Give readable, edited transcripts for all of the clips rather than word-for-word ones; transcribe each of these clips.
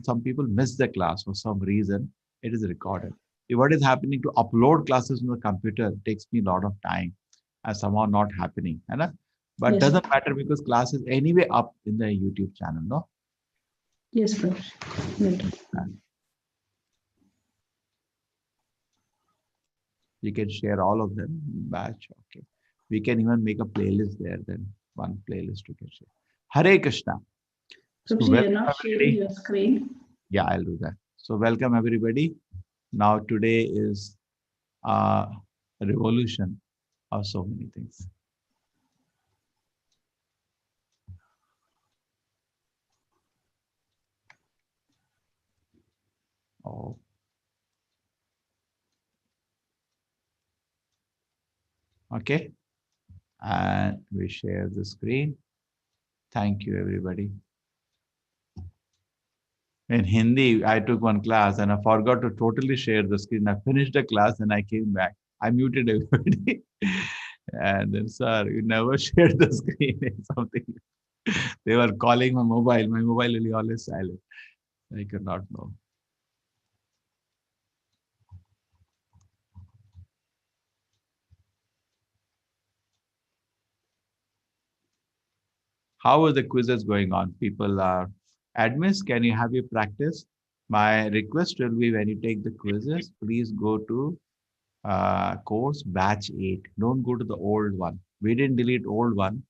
some people miss the class for some reason, it is recorded. If what is happening to upload classes on the computer takes me a lot of time and somehow not happening. है ना? But Yes. doesn't matter because class is anyway up in the YouTube channel, no? Yes, Prabhu. You can share all of them. Batch, okay. We can even make a playlist there, then one playlist we can share. Hare Krishna. So Prabhuji, you're not sharing your screen. Yeah, I'll do that. So welcome everybody. Now today is a revolution of so many things. Oh. Okay. And we share the screen. Thank you, everybody. In Hindi, I took one class and I forgot to totally share the screen. I finished the class and I came back. I muted everybody. And then, sir, you never shared the screen or something. They were calling my mobile. My mobile will be always silent. I could not know. How are the quizzes going on? People are admins. Can you have your practice? My request will be when you take the quizzes, please go to course batch 8. Don't go to the old one. We didn't delete old one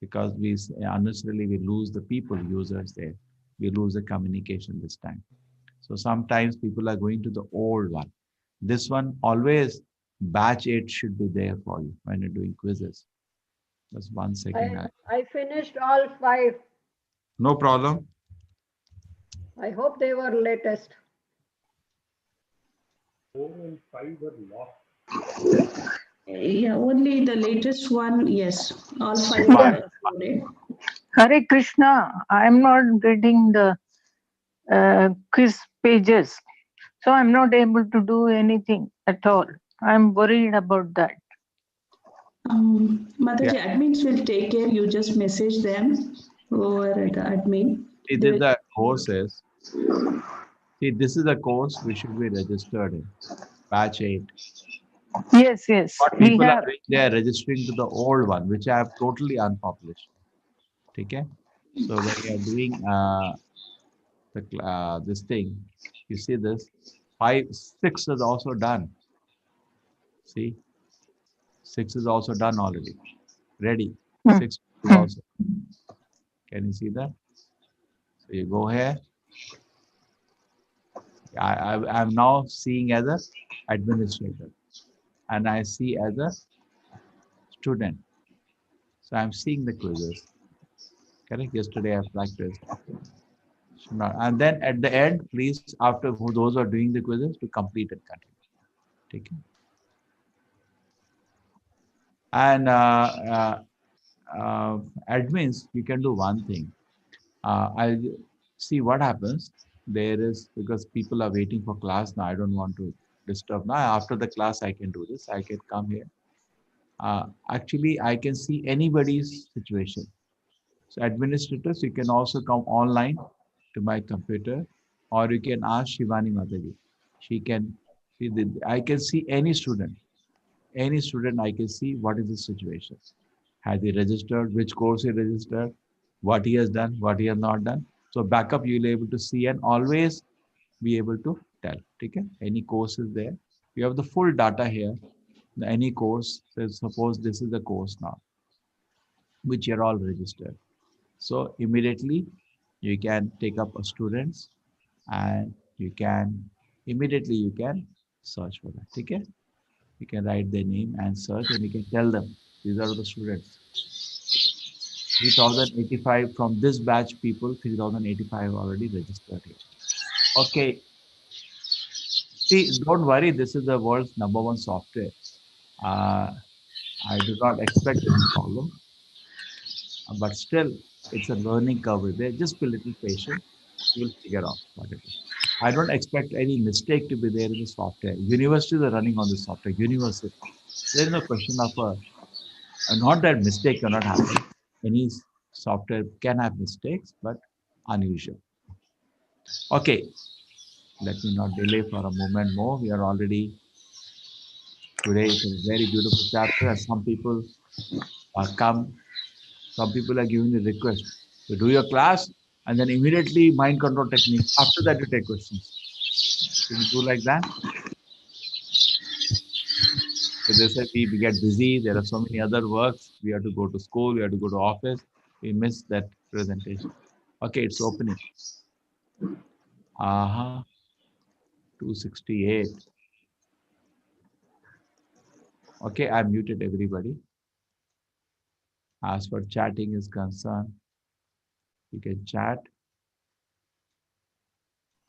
because we unnecessarily we lose the people users there. We lose the communication this time. So sometimes people are going to the old one. This one always batch 8 should be there for you when you're doing quizzes. Just 1 second. I finished all 5. No problem. I hope they were latest. 4 and 5 were lost. Yeah, only the latest one, yes. All 5 are uploaded. Hare Krishna, I am not getting the quiz pages. So I'm not able to do anything at all. I'm worried about that. Mataji, admins will take care. You just message them over the admin. See, this is the courses. See, this is the course we should be registered in. Batch 8. Yes, yes. What people are doing, they are registering to the old one, which I have totally unpublished. Okay? So when you are doing this thing, you see this, 5, 6 is also done. See, 6 is also done already. Ready. 6 is also. Can you see that? So you go here. I'm now seeing as a administrator, and I see as a student. So I'm seeing the quizzes. Correct? Yesterday I practiced. And then at the end, please, after those who are doing the quizzes, to complete and continue. Take it. And admins, you can do one thing. I'll see what happens. There is, because people are waiting for class now, I don't want to disturb now. After the class, I can do this. I can come here. Actually, I can see anybody's situation. So administrators, you can also come online to my computer, or you can ask Shivani Mataji. She can see I can see any student. Any student, I can see what is the situation. Has he registered, which course he registered, what he has done, what he has not done. So backup, you'll be able to see and always be able to tell. Okay? Any course is there. You have the full data here. Any course, so suppose this is the course now, which you're all registered. So immediately you can take up a students and you can immediately you can search for that. Okay? You can write their name and search, and you can tell them these are the students. 3085 from this batch people, 3085 already registered here. Okay. See, don't worry, this is the world's #1 software. I do not expect any problem, but still, it's a learning curve there. Just be a little patient. You will figure out what it is. I don't expect any mistake to be there in the software. Universities are running on the software. University. There is no question of not that mistake cannot happen. Any software can have mistakes, but unusual. Okay, let me not delay for a moment more. We are already, today is a very beautiful chapter, and some people come, some people are giving a request. You do your class and then immediately mind control technique. After that, you take questions. Can you do like that? So they say we get busy. There are so many other works. We have to go to school. We have to go to office. We miss that presentation. Okay, it's opening. Aha, 268. Okay, I muted everybody. As for chatting is concerned, you can chat.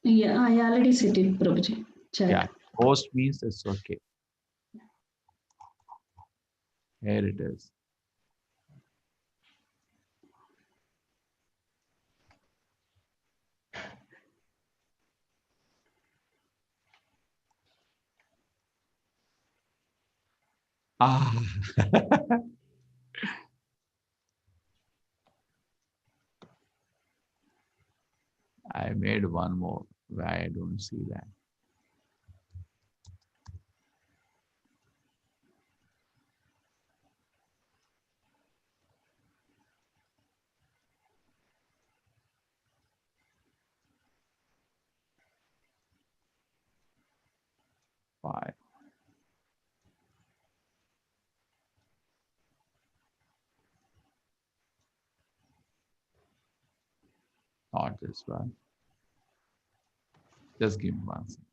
Yeah, I already set it, Prabhuji. Chat. Yeah, post means it's okay. Here it is. Ah, I made one more. Why I don't see that? Why? Not this one. Just give me one second.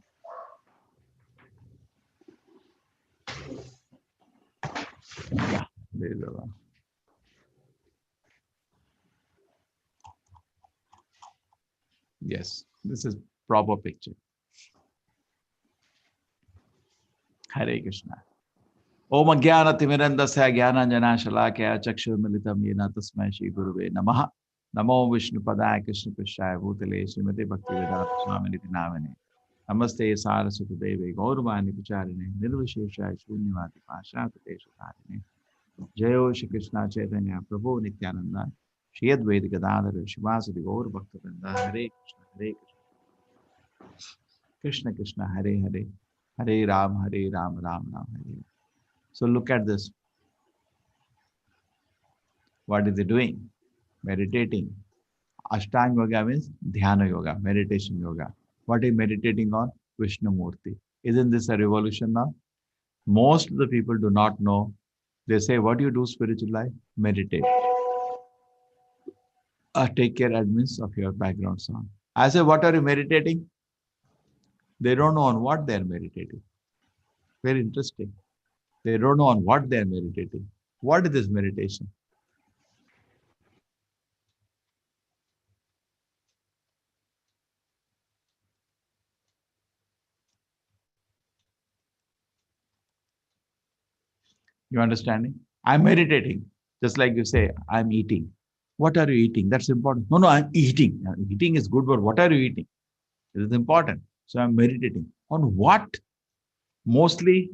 Yeah, there is the one. Yes, this is proper picture. Hare Krishna. Om Jnana Timirandasya Jnana Jana Shalakaya Chakshurmilitam Yena Tasmai Shri Guruve Namaha. Namo Vishnu Padaya Krishna Prishaya Bhutale Srimati Bhaktivedanta Swamini Namane. Namaste Saraswati Deve Gaurvani Pacharine Nirvisheshaya Shunyavati Pashata Deshatarine. Jayo Shri Krishna Chaitanya Prabhu Nityananda Shri Advaita Gadadhara Shivasati Gaur Bhaktivinoda Hare Krishna Hare Krishna Krishna Hare Hare Hare Ram Ram Ram Hare. So look at this. What is he doing? Meditating. Ashtanga Yoga means Dhyana Yoga, meditation yoga. What is meditating on? Vishnu Murti. Isn't this a revolution now? Most of the people do not know. They say, what do you do spiritual life? Meditate. Take care admins of your background sound. I say, what are you meditating? They don't know on what they are meditating. Very interesting. They don't know on what they are meditating. What is this meditation? You understanding? I'm meditating. Just like you say, I'm eating. What are you eating? That's important. No, I'm eating. Now, eating is good, but what are you eating? It is important. So I'm meditating. On what? Mostly,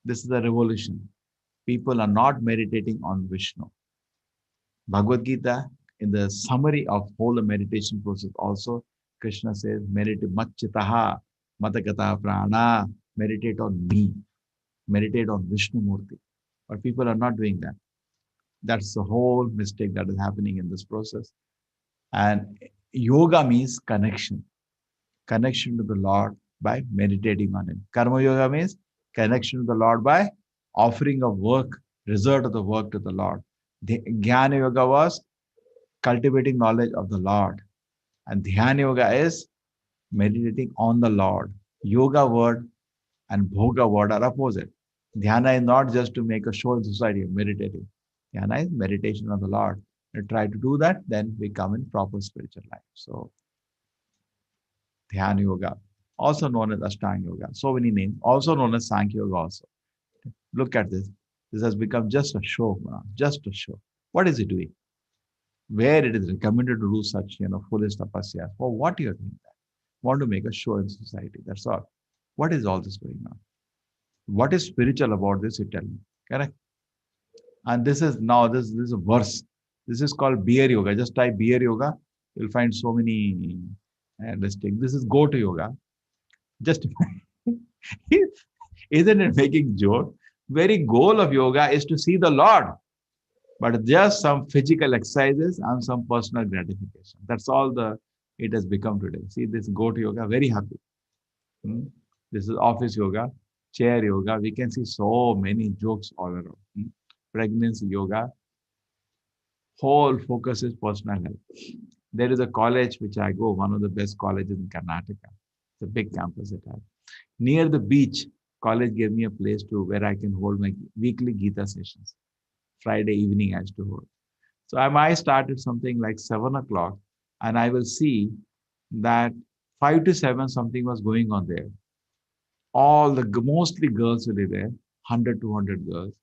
this is a revolution. People are not meditating on Vishnu. Bhagavad Gita, in the summary of whole meditation process, also Krishna says, meditate machitaha, matagata prana, meditate on me, meditate on Vishnu Murti. But people are not doing that. That's the whole mistake that is happening in this process. And yoga means connection to the Lord by meditating on Him. Karma yoga means connection to the Lord by offering a work, result of the work to the Lord. The Jnana yoga was cultivating knowledge of the Lord. And Dhyana yoga is meditating on the Lord. Yoga word and bhoga word are opposite. Dhyana is not just to make a show in society of meditating. Dhyana is meditation on the Lord. We try to do that, then we come in proper spiritual life. So Dhyana yoga, also known as Ashtanga yoga, so many names, also known as Sankhya yoga also. Look at this. This has become just a show, just a show. What is it doing? Where it is recommended to do such, foolish tapasya. For what you are doing that? Want to make a show in society. That's all. What is all this going on? What is spiritual about this? You tell me. Correct? And this is now, this is a verse. This is called beer yoga. Just type beer yoga. You'll find so many And this thing, this is go to yoga. Just isn't it making joke? Very goal of yoga is to see the Lord, but just some physical exercises and some personal gratification. That's all the it has become today. See this go to yoga, very happy. Hmm? This is office yoga, chair yoga. We can see so many jokes all around. Hmm? Pregnancy yoga, whole focus is personal health. There is a college which I go, one of the best colleges in Karnataka. It's a big campus it has. Near the beach, college gave me a place to where I can hold my weekly Gita sessions. Friday evening I used to hold. So I might start at something like 7 o'clock, and I will see that 5 to 7 something was going on there. All the mostly girls will be there, 100, 200 girls.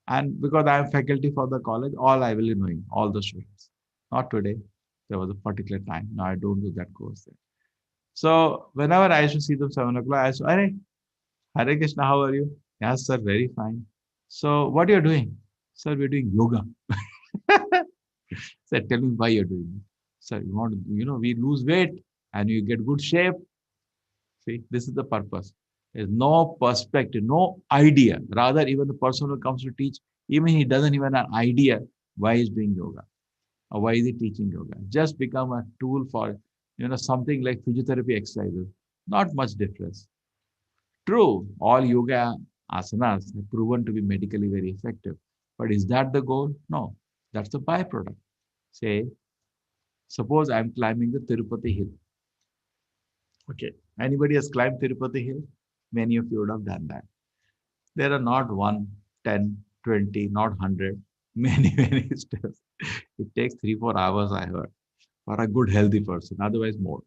And because I am faculty for the college, all I will be knowing, all the students. Not today. There was a particular time. Now I don't do that course there. So whenever I used to see them 7 o'clock, I used to, Hare Krishna, how are you? Yes, sir, very fine. So what you're doing? Sir, we're doing yoga. Sir, tell me why you're doing it. Sir, you want to, we lose weight and you get good shape. See, this is the purpose. There's no perspective, no idea. Rather, even the person who comes to teach, even he doesn't even have an idea why he's doing yoga or why is he teaching yoga. Just become a tool for, something like physiotherapy exercises. Not much difference. True, all yoga asanas have proven to be medically very effective. But is that the goal? No, that's the byproduct. Say, suppose I'm climbing the Tirupati hill. Okay. Anybody has climbed Tirupati hill? Many of you would have done that. There are not 1, 10, 20, not 100, many, many steps. It takes 3, 4 hours, I heard, for a good healthy person, otherwise more.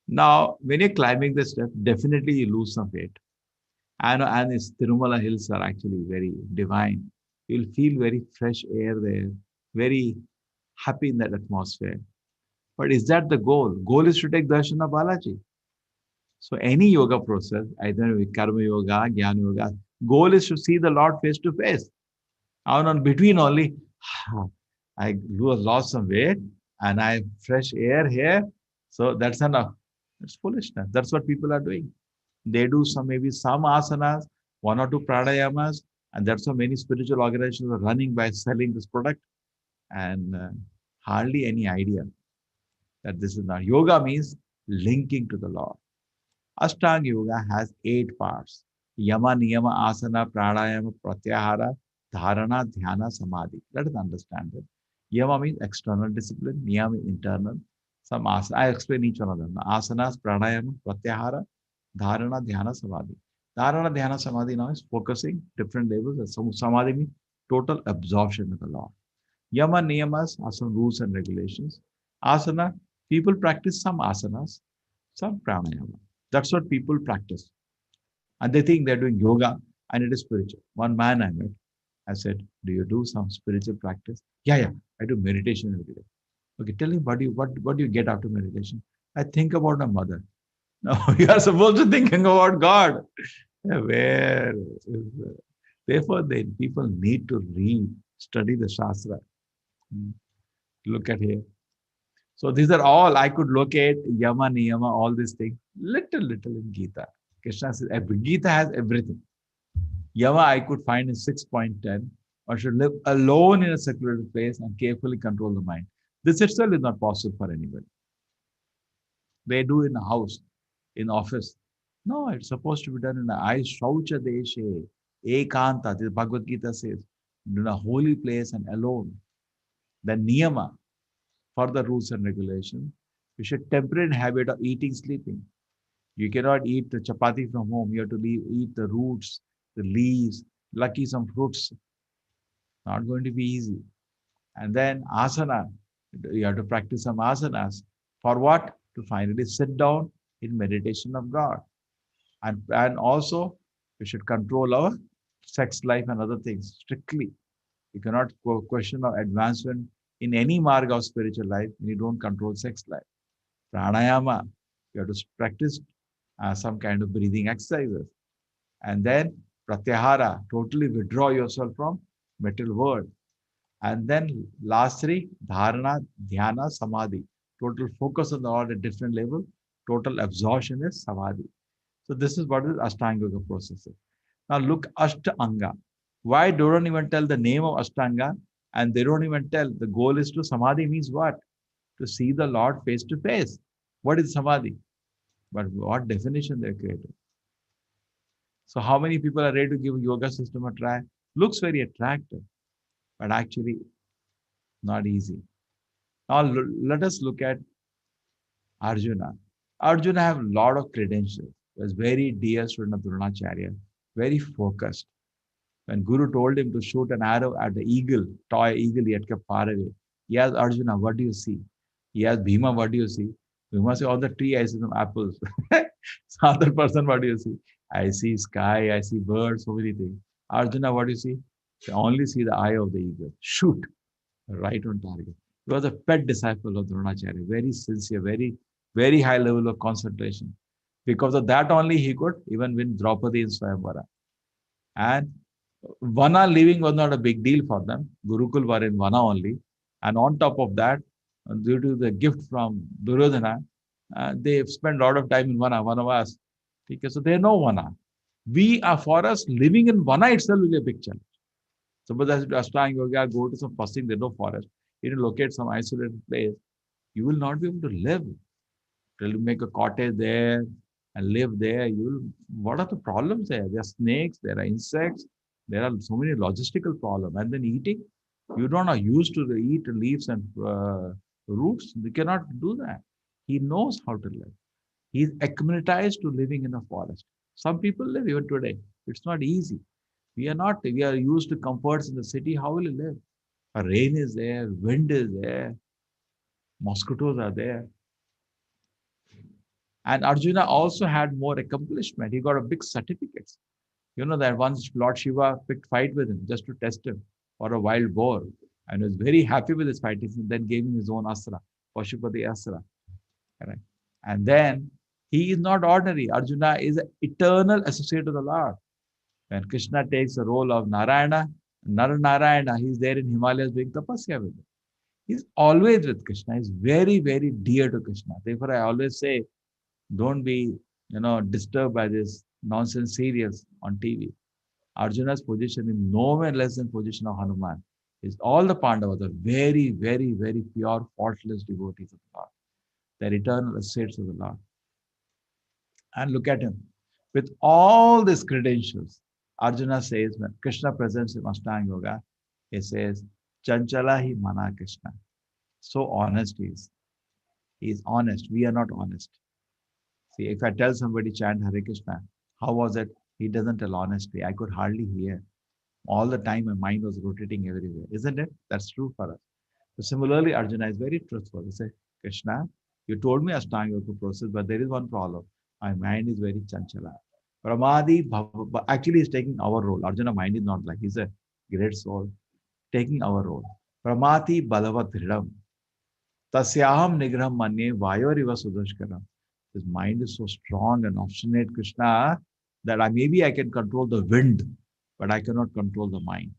Now, when you're climbing the step, definitely you lose some weight. And its Tirumala hills are actually very divine. You'll feel very fresh air there, very happy in that atmosphere. But is that the goal? Goal is to take darshan of Balaji. So any yoga process, either with karma yoga, jnana yoga, goal is to see the Lord face to face. And on between only, I lost some weight and I have fresh air here. So that's enough. It's foolishness. That's what people are doing. They do maybe some asanas, 1 or 2 pranayamas, and that's why many spiritual organizations are running by selling this product and hardly any idea that this is not. Yoga means linking to the Lord. Ashtanga Yoga has 8 parts. Yama, Niyama, Asana, Pranayama, Pratyahara, Dharana, Dhyana, Samadhi. Let us understand it. Yama means external discipline, Niyama internal. Some asana. I explain each one of them. Asanas, Pranayama, Pratyahara, Dharana, Dhyana, Samadhi. Dharana, Dhyana, Samadhi now is focusing different levels. Samadhi means total absorption of the Lord. Yama, Niyamas are some rules and regulations. Asana, people practice some asanas, some pranayama. That's what people practice. And they think they're doing yoga and it is spiritual. One man I met, I said, do you do some spiritual practice? Yeah, I do meditation every day. Okay, tell me what do you get after meditation? I think about my mother. No, you are supposed to thinking about God. Where is therefore people need to read, study the Shastra. Look at here. So these are all I could locate Yama, Niyama, all these things. Little in Gita. Krishna says Gita has everything. Yama I could find in 6.10. Or should live alone in a secluded place and carefully control the mind. This itself is not possible for anybody. They do in a house, in office. No, it's supposed to be done in a I shaucha deshe, ekanta. This Bhagavad Gita says, in a holy place and alone. The niyama for the rules and regulations. You should temperate habit of eating, sleeping. You cannot eat the chapati from home. You have to eat the roots, the leaves, lucky some fruits. Not going to be easy. And then asana. You have to practice some asanas. For what? To finally sit down in meditation of God. And also, we should control our sex life and other things strictly. You cannot question our advancement in any marga of spiritual life when you don't control sex life. Pranayama, you have to practice some kind of breathing exercises. And then pratyahara, totally withdraw yourself from material world. And then last 3, dharana, dhyana, samadhi, Total focus on the Lord at different level. Total absorption is samadhi. So this is what is Ashtanga Yoga process is. Now look, Ashtanga. Why they don't even tell the name of Ashtanga, and they don't even tell the goal is to samadhi means what? To see the Lord face to face. What is samadhi? But what definition they created? So how many people are ready to give yoga system a try? Looks very attractive, but actually not easy. Now let us look at Arjuna. Arjuna have a lot of credentials. He was very dear student of Dronacharya, very focused. When Guru told him to shoot an arrow at the eagle, toy eagle he had kept far away, he asked Arjuna, what do you see? He asked Bhima, what do you see? Bhima said, on the tree I see some apples. So other person, what do you see? I see sky, I see birds, so many things. Arjuna, what do you see? I only see the eye of the eagle. Shoot, right on target. He was a pet disciple of Dronacharya, very sincere, very high level of concentration. Because of that only he could even win Draupadi in Swayamvara. And Vana living was not a big deal for them. Gurukul were in Vana only. And on top of that, due to the gift from Duryodhana, they spent a lot of time in Vana, Vanavas. Okay, so they know Vana. We are, for us, living in Vana itself will be a big challenge. Suppose as Ashtanga Yoga, go to some fasting, there's no forest. You locate some isolated place, you will not be able to live. You'll make a cottage there and live there. You will, what are the problems there? There are snakes, there are insects, there are so many logistical problems. And then eating, you don't are used to eat leaves and roots. You cannot do that. He knows how to live. He is acclimatized to living in a forest. Some people live even today. It's not easy. We are not, we are used to comforts in the city. How will you live? Rain is there, wind is there, mosquitoes are there. And Arjuna also had more accomplishment. He got a big certificates. You know that once Lord Shiva picked fight with him just to test him for a wild boar and was very happy with his fighting and then gave him his own astra, Pashupati astra. Correct. And then he is not ordinary. Arjuna is an eternal associate of the Lord. When Krishna takes the role of Narayana, Narayana, he's there in Himalayas doing tapasya with him. He's always with Krishna. He's very, very dear to Krishna. Therefore, I always say, don't be, disturbed by this nonsense serials on TV. Arjuna's position is nowhere less than position of Hanuman. Is all the Pandavas are very, very, very pure, faultless devotees of the Lord. They're eternal associates of the Lord. And look at him. With all these credentials, Arjuna says, when Krishna presents him Ashtanga Yoga, he says, Chanchala hi mana Krishna. So honest he is. He is honest. We are not honest. See, if I tell somebody chant Hare Krishna, how was it? He doesn't tell honestly. I could hardly hear. All the time my mind was rotating everywhere. Isn't it? That's true for us. So similarly, Arjuna is very truthful. He said, Krishna, you told me Ashtanga Yoga process, but there is one problem. My mind is very chanchala. Pramadi, actually he's taking our role. Arjuna mind is not like, he's a great soul, taking our role. Pramati balavat hridam. Tasyaham nigraham manye vayoriva sudashkaram. His mind is so strong and obstinate, Krishna, that maybe I can control the wind, but I cannot control the mind.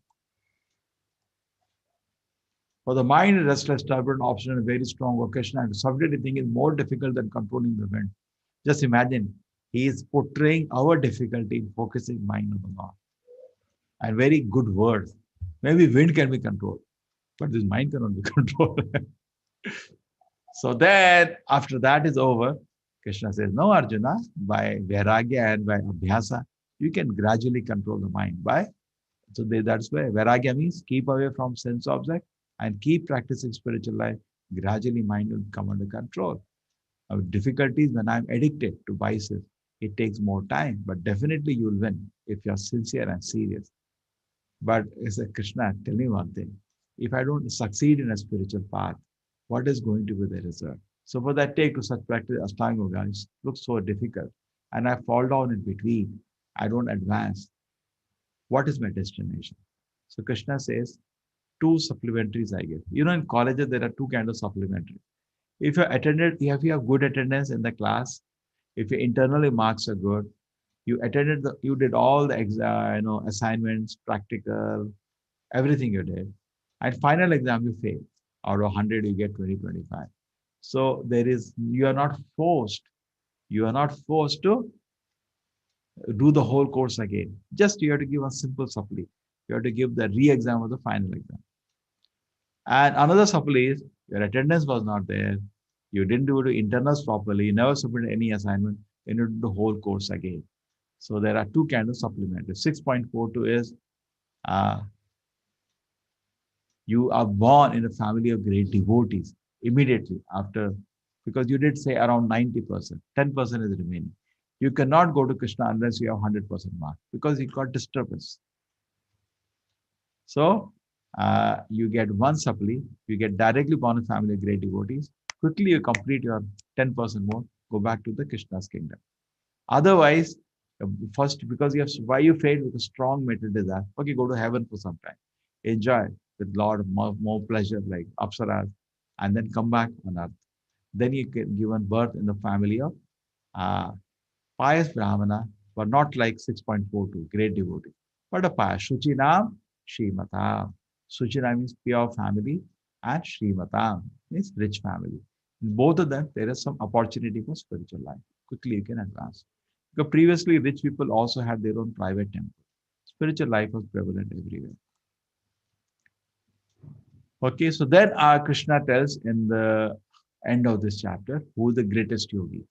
For the mind is restless, stubborn, obstinate, very strong. For Krishna, to subdue anything is more difficult than controlling the wind. Just imagine, he is portraying our difficulty in focusing mind on the Lord. And very good words. Maybe wind can be controlled, but this mind cannot be controlled. So then, after that is over, Krishna says, no, Arjuna, by Vairagya and by Abhyasa, you can gradually control the mind. That's why Vairagya means keep away from sense object and keep practicing spiritual life. Gradually, mind will come under control. Our difficulties when I'm addicted to vices, it takes more time, but definitely you will win if you're sincere and serious. But it's a Krishna, tell me one thing. If I don't succeed in a spiritual path, what is going to be the result? So for that take to such practice, Ashtanga Yoga, it looks so difficult. And I fall down in between. I don't advance. What is my destination? So Krishna says, two supplementaries I give. In colleges, there are two kinds of supplementary. If you attended, if you have good attendance in the class, if your internally marks are good, you did all the assignments, practical, everything you did. And final exam, you fail. Out of 100, you get 20, 25. So you are not forced. You are not forced to do the whole course again. Just you have to give a simple supply. You have to give the re-exam of the final exam. And another supply is your attendance was not there. You didn't do the internals properly. You never submitted any assignment. You need to do the whole course again. So there are two kinds of supplementary. 6.42 is uh, you are born in a family of great devotees immediately after, because you did say around 90%, 10% is remaining. You cannot go to Krishna unless you have 100% mark because you got disturbance. So you get one supply, you get directly born in a family of great devotees. Quickly you complete your 10% more, go back to the Krishna's kingdom. Otherwise, first, because you have, why you failed with a strong material desire, okay, go to heaven for some time. Enjoy with lot of more pleasure like Apsaras, and then come back on earth. Then you get given birth in the family of uh, pious Brahmana, but not like 6.42, great devotee, but a pious. Shuchinam, Srimata. Shuchinam means pure family, and Srimata means rich family. In both of them, there is some opportunity for spiritual life. Quickly you can advance. Because previously, rich people also had their own private temple. Spiritual life was prevalent everywhere. Okay, so then Krishna tells in the end of this chapter who is the greatest yogi.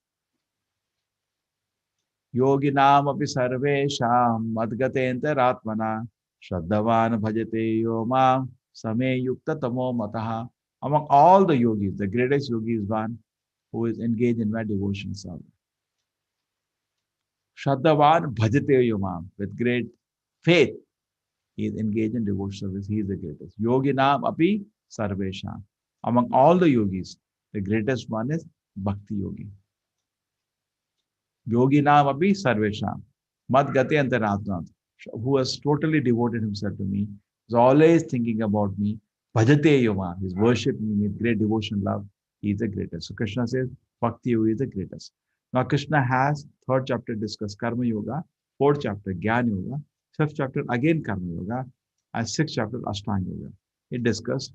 Yoginam api sarvesham madgatentratmana shraddhavan bhajate yo mam same yukta tamo mataha. Among all the yogis, the greatest yogi is one who is engaged in my devotion service. Shraddhavan bhajate yo mam. With great faith, he is engaged in devotion service. He is the greatest. Yoginam api sarvesham. Among all the yogis, the greatest one is Bhakti Yogi. Yoginam api sarvesham. Mad gate antaratma. Who has totally devoted himself to me, is always thinking about me. Bhajate yoma. He is worshipping me with great devotion, love. He is the greatest. So Krishna says, Bhakti Yogi is the greatest. Now Krishna has third chapter discussed Karma Yoga, fourth chapter Jnana Yoga, fifth chapter again Karma Yoga, and sixth chapter Ashtanga Yoga. He discussed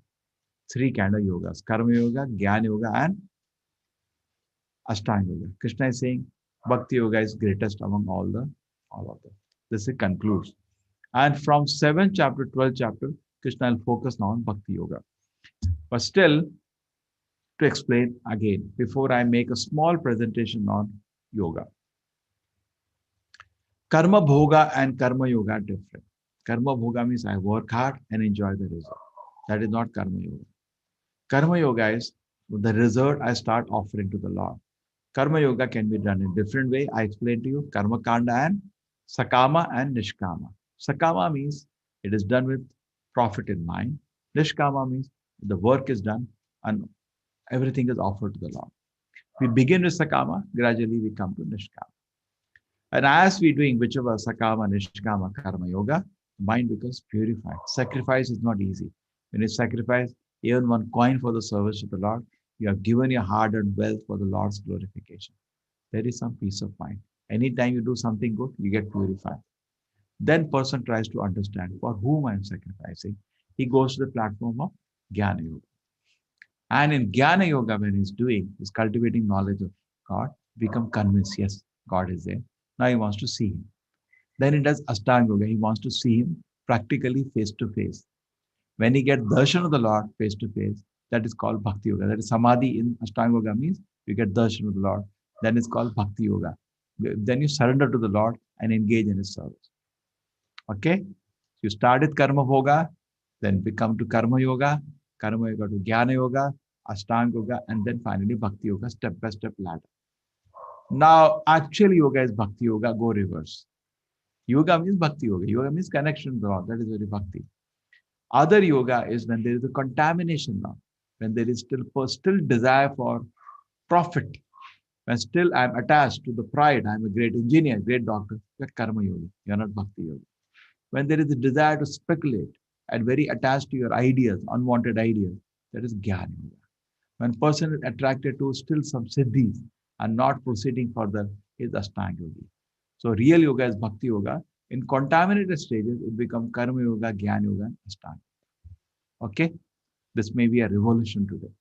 three kind of yogas: Karma Yoga, Jnana Yoga, and Ashtanga Yoga. Krishna is saying Bhakti Yoga is greatest among all of them. This it concludes. And from 7th chapter, 12th chapter, Krishna will focus now on Bhakti Yoga. But still, to explain again, before I make a small presentation on yoga. Karma Bhoga and Karma Yoga are different. Karma Bhoga means I work hard and enjoy the result. That is not Karma Yoga. Karma Yoga is the result I start offering to the Lord. Karma Yoga can be done in different way. I explained to you Karma Kanda and Sakama and Nishkama. Sakama means it is done with profit in mind. Nishkama means the work is done and everything is offered to the Lord. We begin with Sakama, gradually we come to Nishkama. And as we doing whichever Sakama, Nishkama, Karma Yoga, mind becomes purified. Sacrifice is not easy. When you sacrifice even one coin for the service of the Lord, you have given your hard-earned wealth for the Lord's glorification. There is some peace of mind. Anytime you do something good, you get purified. Then person tries to understand for whom I am sacrificing. He goes to the platform of Jnana Yoga. And in Jnana Yoga, when he's cultivating knowledge of God, become convinced, yes, God is there. Now he wants to see him. Then he does Ashtanga Yoga. He wants to see him practically face to face. When he gets darshan of the Lord face to face, that is called Bhakti Yoga. That is Samadhi in Ashtanga Yoga means you get darshan of the Lord. Then it's called Bhakti Yoga. Then you surrender to the Lord and engage in His service. Okay? You start with Karma Bhoga, then become to Karma Yoga to Jnana Yoga, Ashtanga Yoga, and then finally Bhakti Yoga, step by step ladder. Now, actual yoga is Bhakti Yoga, go reverse. Yoga means Bhakti Yoga. Yoga means connection to the Lord. That is very Bhakti. Other yoga is when there is a contamination now, when there is still desire for profit, when still I am attached to the pride, I am a great engineer, great doctor, you are Karma Yogi, you are not Bhakti Yogi. When there is a desire to speculate and very attached to your ideas, unwanted ideas, that is Jnana Yoga. When person is attracted to still some siddhis and not proceeding further, is Ashtanga Yogi. So real yoga is Bhakti Yoga. In contaminated stages, it becomes Karma Yoga, Jnana Yoga, and Ashtanga. Okay? This may be a revolution today.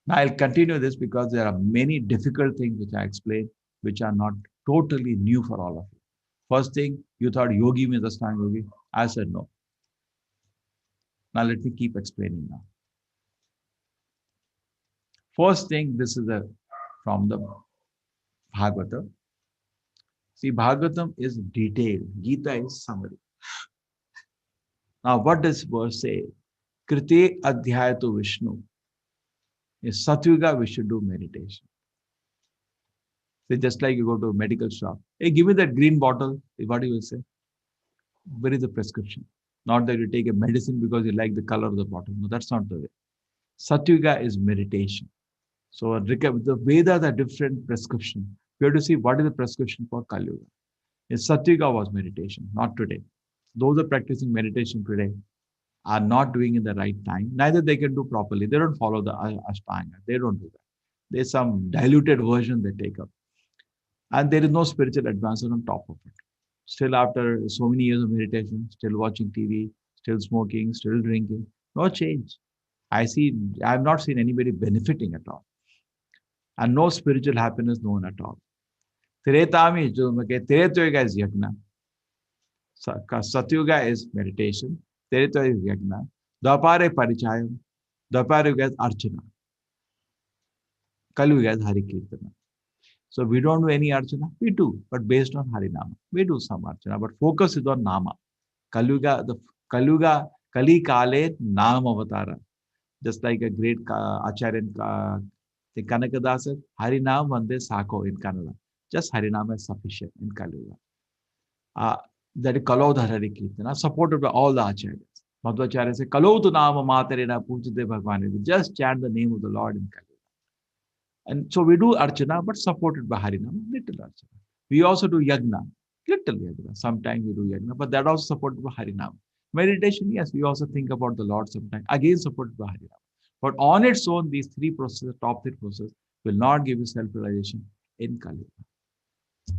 Now I'll continue this because there are many difficult things which I explained, which are not totally new for all of you. First thing, you thought yogi means Ashtanga yogi. I said no. Now let me keep explaining now. First thing, this is from the Bhagavatam. See, Bhagavatam is detailed. Gita is summary. Now, what does verse say? Krite adhyaya to Vishnu. In Satyuga, we should do meditation. See, just like you go to a medical shop. Hey, give me that green bottle. What do you will say? Where is the prescription? Not that you take a medicine because you like the color of the bottle. No, that's not the way. Satyuga is meditation. So the Vedas are different prescription. We have to see what is the prescription for Kali Yuga. In Satyuga was meditation, not today. Those are practicing meditation today are not doing in the right time. Neither they can do properly. They don't follow the Ashtanga. They don't do that. There's some diluted version they take up. And there is no spiritual advancement on top of it. Still after so many years of meditation, still watching TV, still smoking, still drinking, no change. I've not seen anybody benefiting at all. And no spiritual happiness known at all. Tiretami, Tiretyoga is yajna. Satyuga is meditation. Tiretyoga is yajna. Dvapare parichayam. Dvapare yuga is archana. Kali yuga is hari kirtana. So we don't do any archana. We do, but based on harinama. We do some archana, but focus is on nama. Kali yuga, Kali Kale Nama Avatara. Just like a great Acharya the Kanakada said, Harinam Vande Sako in Kannada. Just Harinam is sufficient in Kali Yuga. That is Kalodhara Hari Kirtana, supported by all the Acharyas. Madhvacharya says, Kalodu Nama Matarena Pujite Bhagwan. Just chant the name of the Lord in Kali Yuga. And so we do Archana, but supported by Harinam, little Archana. We also do Yagna, little Yagna. Sometimes we do Yagna, but that also supported by Harinam. Meditation, yes, we also think about the Lord sometimes, again supported by Harinam. But on its own, these three processes, top three processes, will not give you self-realization in Kali Yuga.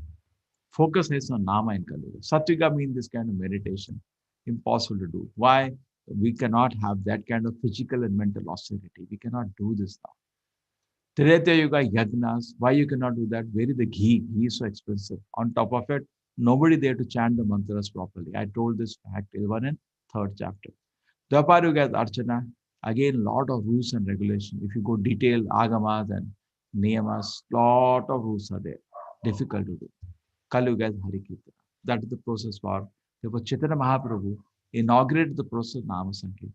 Focus is on Nama in Kali Yuga. Satyuga means this kind of meditation. Impossible to do. Why? We cannot have that kind of physical and mental austerity. We cannot do this now. Tretya Yuga, Yagnas, why you cannot do that? Where is the ghee? Ghee is so expensive. On top of it, nobody there to chant the mantras properly. I told this fact even in third chapter. Dwapar Yuga is Archana. Again, lot of rules and regulation. If you go detail agamas and niyamas, lot of rules are there. Difficult to do. Kali Yuga is Hari Kirtana. That is the process for. Therefore, Chaitanya Mahaprabhu inaugurated the process of Nama Sankirtana.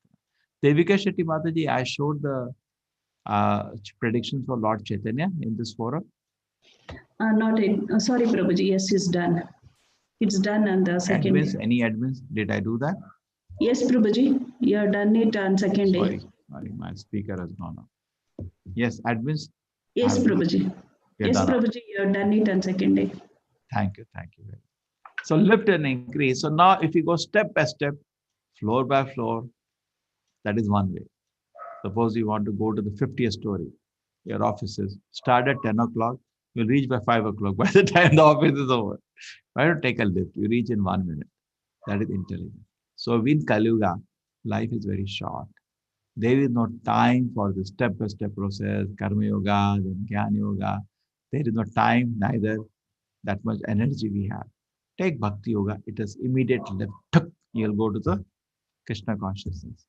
Devika Shetty Mataji, I showed the predictions for Lord Chaitanya in this forum. Not in. Sorry, Prabhuji. Yes, it's done. It's done on the second Admins, day. any admins? Did I do that? Yes, Prabhuji. You have done it on second day. Sorry, my speaker has gone off. Yes, admins. Yes, Prabhuji. Yes, Prabhuji. You have done it on second day. Thank you very much. So lift and increase. So now if you go step by step, floor by floor, that is one way. Suppose you want to go to the 50th story, your offices, start at 10 o'clock, you'll reach by 5 o'clock. By the time the office is over, why don't take a lift? You reach in 1 minute. That is intelligence. So in Kali Yuga, life is very short. There is no time for the step-by-step process, Karma Yoga, then Jnana Yoga. There is no time, neither that much energy we have. Take Bhakti Yoga, it is immediate left. You'll go to the Krishna consciousness.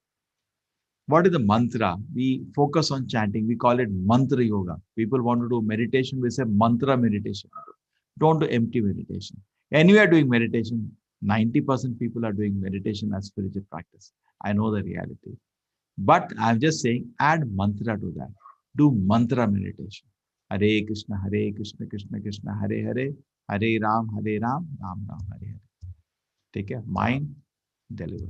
What is the mantra? We focus on chanting. We call it mantra yoga. People want to do meditation. We say mantra meditation. Don't do empty meditation. Anywhere doing meditation, 90% people are doing meditation as spiritual practice. I know the reality. But I'm just saying, add mantra to that. Do mantra meditation. Hare Krishna, Krishna Krishna, Hare Hare, Hare Ram, Ram Ram, Hare Hare. Take care. Mind, deliver.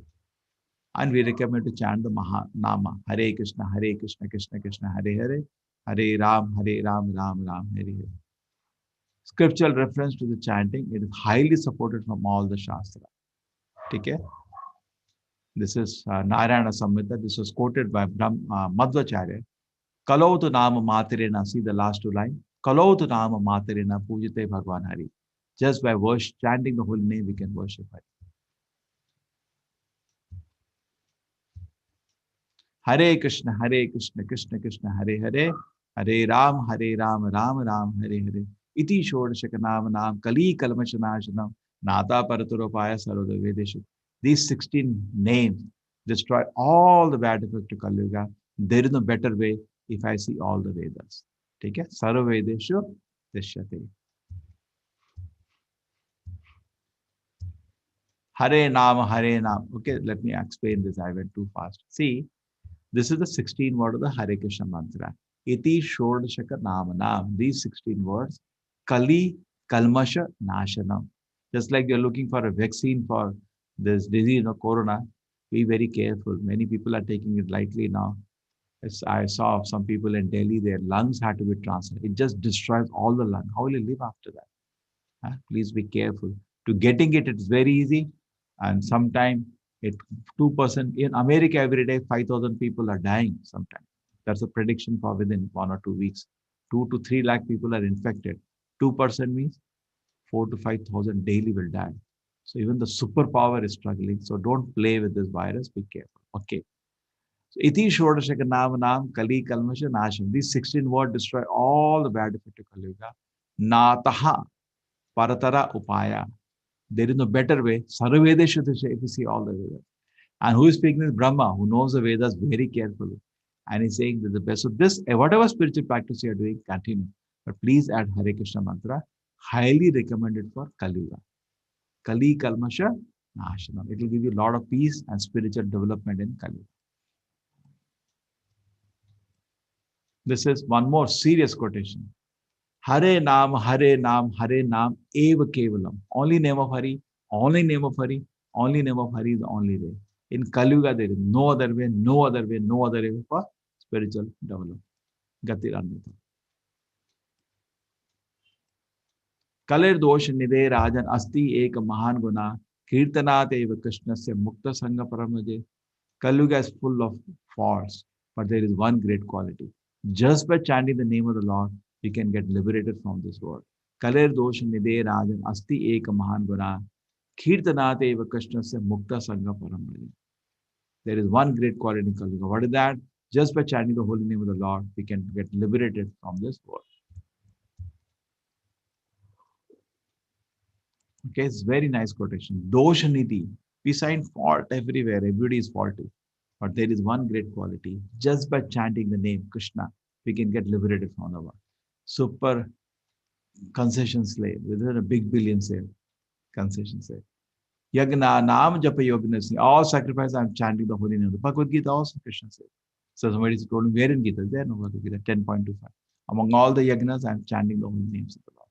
And we recommend to chant the Nama, Hare Krishna, Krishna Krishna, Hare Hare, Hare Ram, Ram Ram, Hare Hare. Scriptural reference to the chanting, it is highly supported from all the Shastra. Okay? This is Narayana Samhita. This was quoted by Madhvacharya. Kalautu Nama Matirena, see the last two lines. Kalautu Nama Matirena Pujite Bhagwan Hari. Just by chanting the holy name, we can worship Hari. Hare Krishna, Krishna Krishna, Hare Hare, Hare Ram, Ram Ram, Hare Hare. Iti Shodashaka Nam Kali Kalmashanashanam Nata Paraturopaya Saroda Vedeshu. These 16 names destroy all the bad effect to Kali Yuga. There is no better way if I see all the Vedas. Take it? Sarva Vedeshu Dishyate. Hare Nam, Hare Nam. Okay, let me explain this. I went too fast. See, this is the 16 word of the Hare Krishna mantra. Iti Shodashaka Namanam. These 16 words. Kali Kalmasha Nashanam. Just like you're looking for a vaccine for this disease of corona, be very careful. Many people are taking it lightly now. As I saw some people in Delhi, their lungs had to be transplanted. It just destroys all the lung. How will you live after that? Please be careful. To getting it, it's very easy. And sometime it 2% in America every day, 5,000 people are dying sometimes. That's a prediction for within 1 or 2 weeks. 2 to 3 lakh people are infected. 2% means 4 to 5,000 daily will die. So even the superpower is struggling. So don't play with this virus. Be careful. Okay. So iti shodashaka nam kali kalmasha nasham. These 16 words destroy all the bad effect of Kali Yuga. Nataha paratara upaya. There is no better way. Sarvaveda Shuddha, if you see all the Vedas. And who is speaking is Brahma, who knows the Vedas very carefully. And he's saying that the best. So this, whatever spiritual practice you are doing, continue. But please add Hare Krishna mantra. Highly recommended for Kali Yuga. Kali Kalmasha Nashanam. It will give you a lot of peace and spiritual development in Kali Yuga. This is one more serious quotation. Hare Nam, Hare Nam, Hare Nam, Eva Kevalam. Only name of Hari, only name of Hari, only name of Hari is the only way. In Kali Yuga, there is no other way, no other way, no other way for spiritual development. Gatir Anvita. Kalir dosh nide rajan asti ek mahan guna kirtanat eva Krishna se mukta sangha paramaje. Kali Yuga is full of faults, but there is one great quality. Just by chanting the name of the Lord, we can get liberated from this world. Kalir dosh nide rajan asti ek mahan guna kirtanat eva Krishna se mukta sangha paramaje. There is one great quality in Kali Yuga. What is that? Just by chanting the holy name of the Lord, we can get liberated from this world. Okay, it's very nice quotation. Doshaniti. We find fault everywhere. Everybody is faulty. But there is one great quality. Just by chanting the name Krishna, we can get liberated from the world. Super concession slave, within a big billion sale, concession slave. Yagna, Nam Japa Yognasi, all sacrifice, I'm chanting the holy name. The Bhagavad Gita also Krishna says. So somebody told me, where in Gita? There, no Bhagavad Gita, 10.25. Among all the yagnas, I'm chanting the holy names of the Lord.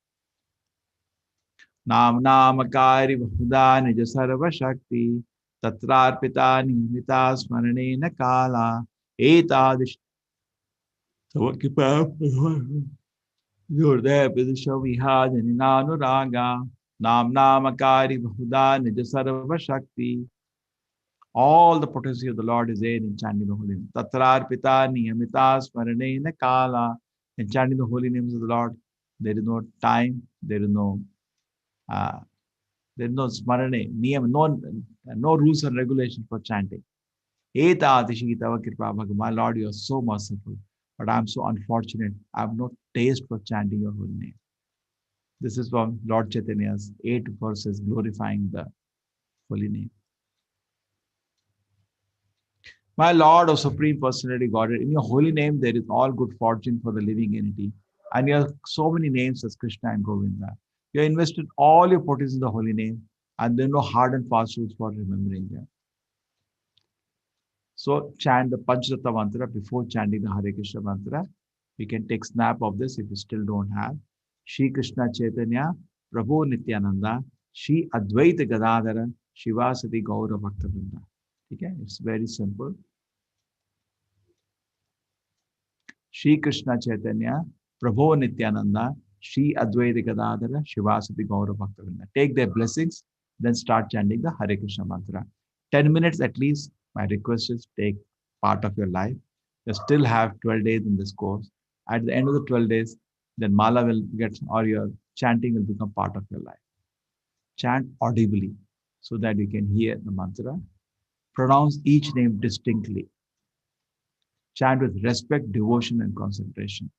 Nam Namakari Bahuda Nija Sarva Shakti Tatrarpita Nimita Smaranena Kala Etadish Tavakipa Yurdev Vidisha Vihajani Raga Nam Namakari Bahuda Nija Sarva Shakti. All the potency of the Lord is there in chanting the holy name. Tatrarpita Niyamita Smaranena Kala. In chanting the holy names of the Lord, there is no time, there is no smarane, niyam, no rules and regulations for chanting. Eta Atishi Tava Kripa Bhagavan. My Lord, you are so merciful, but I am so unfortunate. I have no taste for chanting your holy name. This is from Lord Chaitanya's 8 verses glorifying the holy name. My Lord, O Supreme Personality Godhead, in your holy name there is all good fortune for the living entity. And you have so many names as Krishna and Govinda. You have invested all your potency in the holy name, and there are no hard and fast rules for remembering them. So chant the Panchatattva mantra before chanting the Hare Krishna mantra. You can take snap of this if you still don't have. Shri Krishna Chaitanya, Prabhu Nityananda, Shri Advaita Gadadhara, Shivasati Gaura Bhaktivinoda. Okay, it's very simple. Shri Krishna Chaitanya, Prabhu Nityananda, Shri Advaita Gadadhara, Shivasati Gaura Bhaktivinoda. Take their blessings, then start chanting the Hare Krishna mantra. 10 minutes at least. My request is take part of your life. You still have 12 days in this course. At the end of the 12 days, then Mala will get, or your chanting will become part of your life. Chant audibly so that you can hear the mantra. Pronounce each name distinctly. Chant with respect, devotion, and concentration.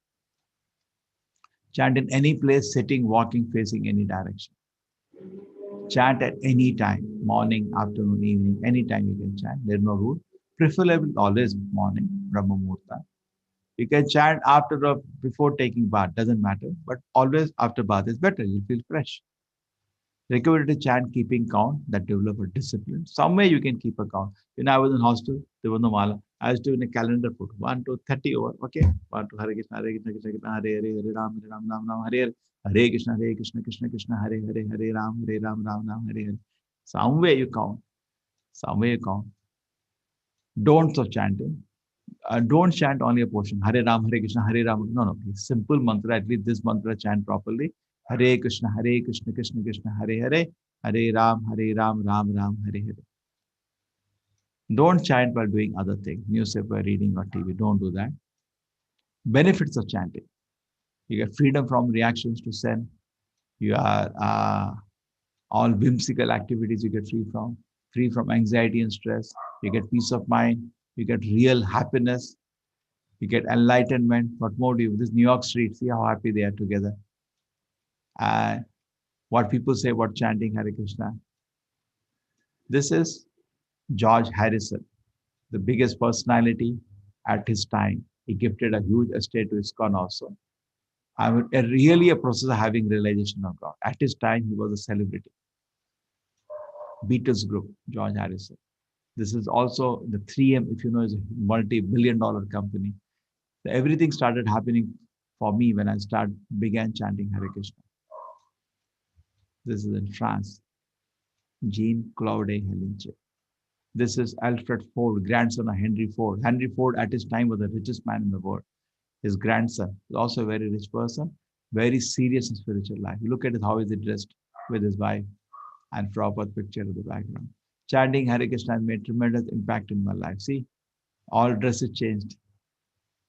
Chant in any place, sitting, walking, facing any direction. Chant at any time, morning, afternoon, evening, any time you can chant. There's no rule. Preferably always morning, Brahma Muhurta. You can chant after or before taking bath, doesn't matter. But always after bath is better. You feel fresh. Recommended to chant keeping count that develop a discipline. Somewhere you can keep a count. When I was in hostel, there was no mala. I used to in a calendar put 1 to 30 over. Okay. 1 to Hare Krishna, Hare Krishna, Krishna Krishna, Hare Hare, Hare Ram, Ram Ram, Hare Hare. Hare Krishna, Hare Krishna, Krishna Krishna, Hare Hare, Hare Ram, Ram Ram, Hare Hare. Somewhere you count. Somewhere you count. Don'ts of chanting. Don't chant only a portion. Hare Ram, Hare Krishna, Hare Ram. No, no. Please. Simple mantra. At least this mantra chant properly. Hare Krishna, Krishna Krishna, Hare Hare. Hare Ram, Ram Ram, Hare Hare. Don't chant while doing other things, newspaper reading or TV. Don't do that. Benefits of chanting. You get freedom from reactions to sin. You are all whimsical activities you get free from anxiety and stress. You get peace of mind. You get real happiness. You get enlightenment. What more do you? This New York street, see how happy they are together. And what people say about chanting Hare Krishna. This is George Harrison, the biggest personality at his time. He gifted a huge estate to ISKCON also. I mean, really a process of having realization of God. At his time, he was a celebrity. Beatles group, George Harrison. This is also the 3M, if you know, is a multi-billion-dollar company. So everything started happening for me when I began chanting Hare Krishna. This is in France. Jean-Claude Helinche. This is Alfred Ford, grandson of Henry Ford. Henry Ford at his time was the richest man in the world. His grandson is also a very rich person, very serious in spiritual life. You look at it, how is he dressed with his wife and proper picture of the background. Chanting Hare Krishna has made tremendous impact in my life. See, all dresses changed.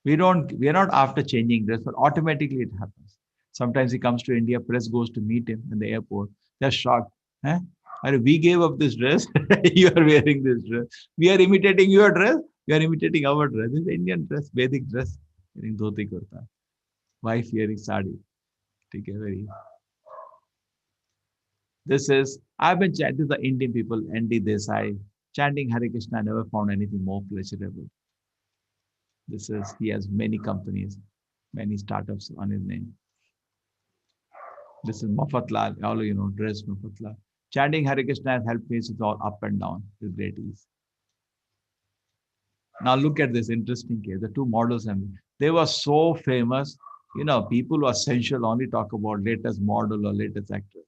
We are not after changing dress, but automatically it happens. Sometimes he comes to India, press goes to meet him in the airport. They're shocked. Huh? We gave up this dress. You are wearing this dress. We are imitating your dress. You are imitating our dress. This is Indian dress, Vedic dress. Wearing dhoti kurta. Wife wearing sari. Okay, very. This is, I've been chanting the Indian people, N.D. Desai, chanting Hare Krishna. I never found anything more pleasurable. This is, he has many companies, many startups on his name. This is Mafatlal, all you know, dress Mafatlal. Chanting Hare Krishna has helped me with all up and down with great ease. Now look at this interesting case. The two models, and they were so famous. You know, people who are sensual only talk about latest model or latest actor.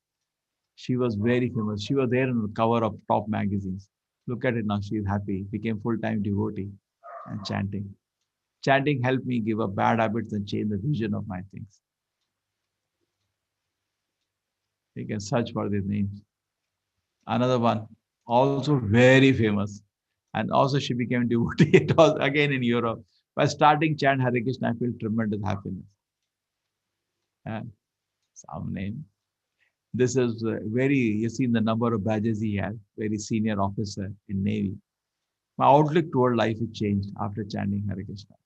She was very famous. She was there on the cover of top magazines. Look at it now. She is happy. Became full-time devotee and chanting. Chanting helped me give up bad habits and change the vision of my things. You can search for these names. Another one, also very famous. And also she became devotee. It was again in Europe. By starting chant Hare Krishna, I feel tremendous happiness. And some name. This is very, you see the number of badges he has, very senior officer in Navy. My outlook toward life has changed after chanting Hare Krishna.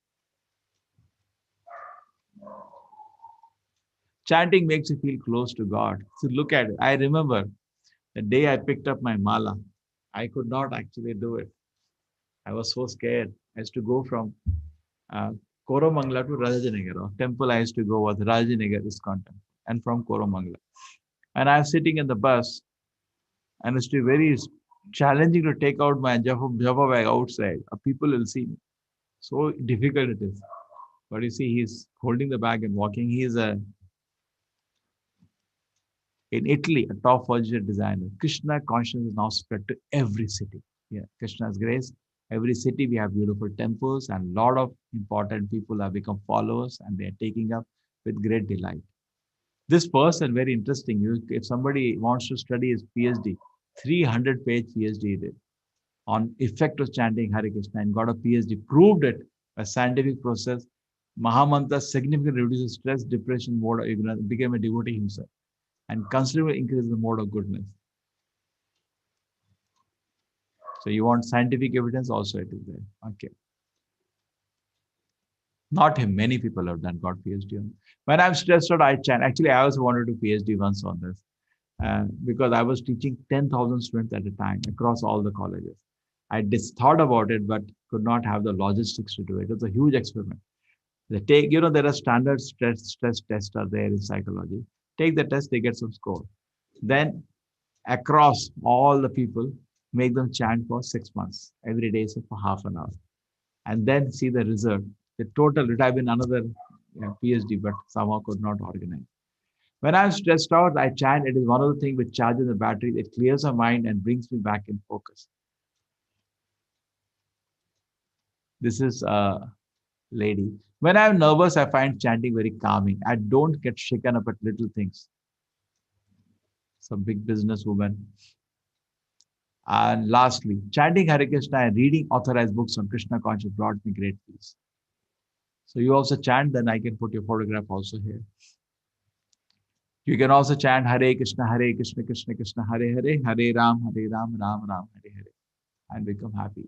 Chanting makes you feel close to God. So look at it. I remember the day I picked up my mala, I could not actually do it. I was so scared. I used to go from uh, Koromangala to Rajajinagar. Temple I used to go was Rajajinagar ISKCON temple, and from Koromangala. And I was sitting in the bus, and it's very challenging to take out my Java bag outside. People will see me. So difficult it is. But you see, he's holding the bag and walking. He is in Italy, a top furniture designer. Krishna consciousness is now spread to every city. Yeah, Krishna's grace. Every city we have beautiful temples, and a lot of important people have become followers, and they are taking up with great delight. This person, very interesting. If somebody wants to study his PhD, 300-page PhD he did on effect of chanting Hare Krishna and got a PhD, proved it by scientific process. Mahamantra significantly reduces stress, depression, mode of ignorance, became a devotee himself, and considerably increases the mode of goodness. So you want scientific evidence, also it is there. Okay. Not him. Many people have done got PhD on. When I'm stressed out, I chant. Actually, I also wanted to PhD once on this, because I was teaching 10,000 students at a time across all the colleges. I just thought about it, but could not have the logistics to do it. It was a huge experiment. They take, there are standard stress tests are there in psychology. Take the test, they get some score. Then across all the people, make them chant for 6 months, every day, so for half an hour, and then see the result. The total, it would have been another PhD, but somehow could not organize. When I'm stressed out, I chant. It is one of the things which charges the battery. It clears the mind and brings me back in focus. This is a lady. When I'm nervous, I find chanting very calming. I don't get shaken up at little things. Some big businesswoman. And lastly, chanting Hare Krishna and reading authorized books on Krishna consciousness brought me great peace. So you also chant, then I can put your photograph also here. You can also chant Hare Krishna, Krishna Krishna, Hare Hare, Hare Ram, Ram Ram, Hare Hare, and become happy.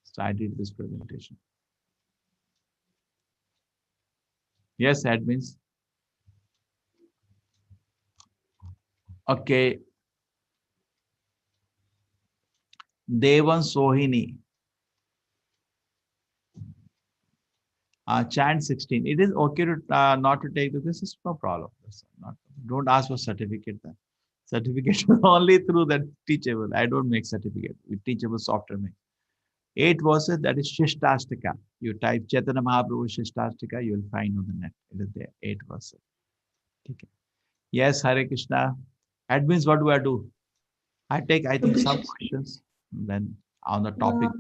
So I did this presentation. Yes, admins. Okay. Devan Sohini. Chant 16. It is okay to not to take this. Is no problem. Don't ask for certificate then. Certificate only through that teachable. I don't make certificate. With teachable software make. 8 verses, that is Shishtastika. You type Chaitanya Mahaprabhu Shishtastika, you will find on the net. It is there. 8 verses. Okay. Yes, Hare Krishna. Admins, what do I do? I think, some questions. Then on the topic.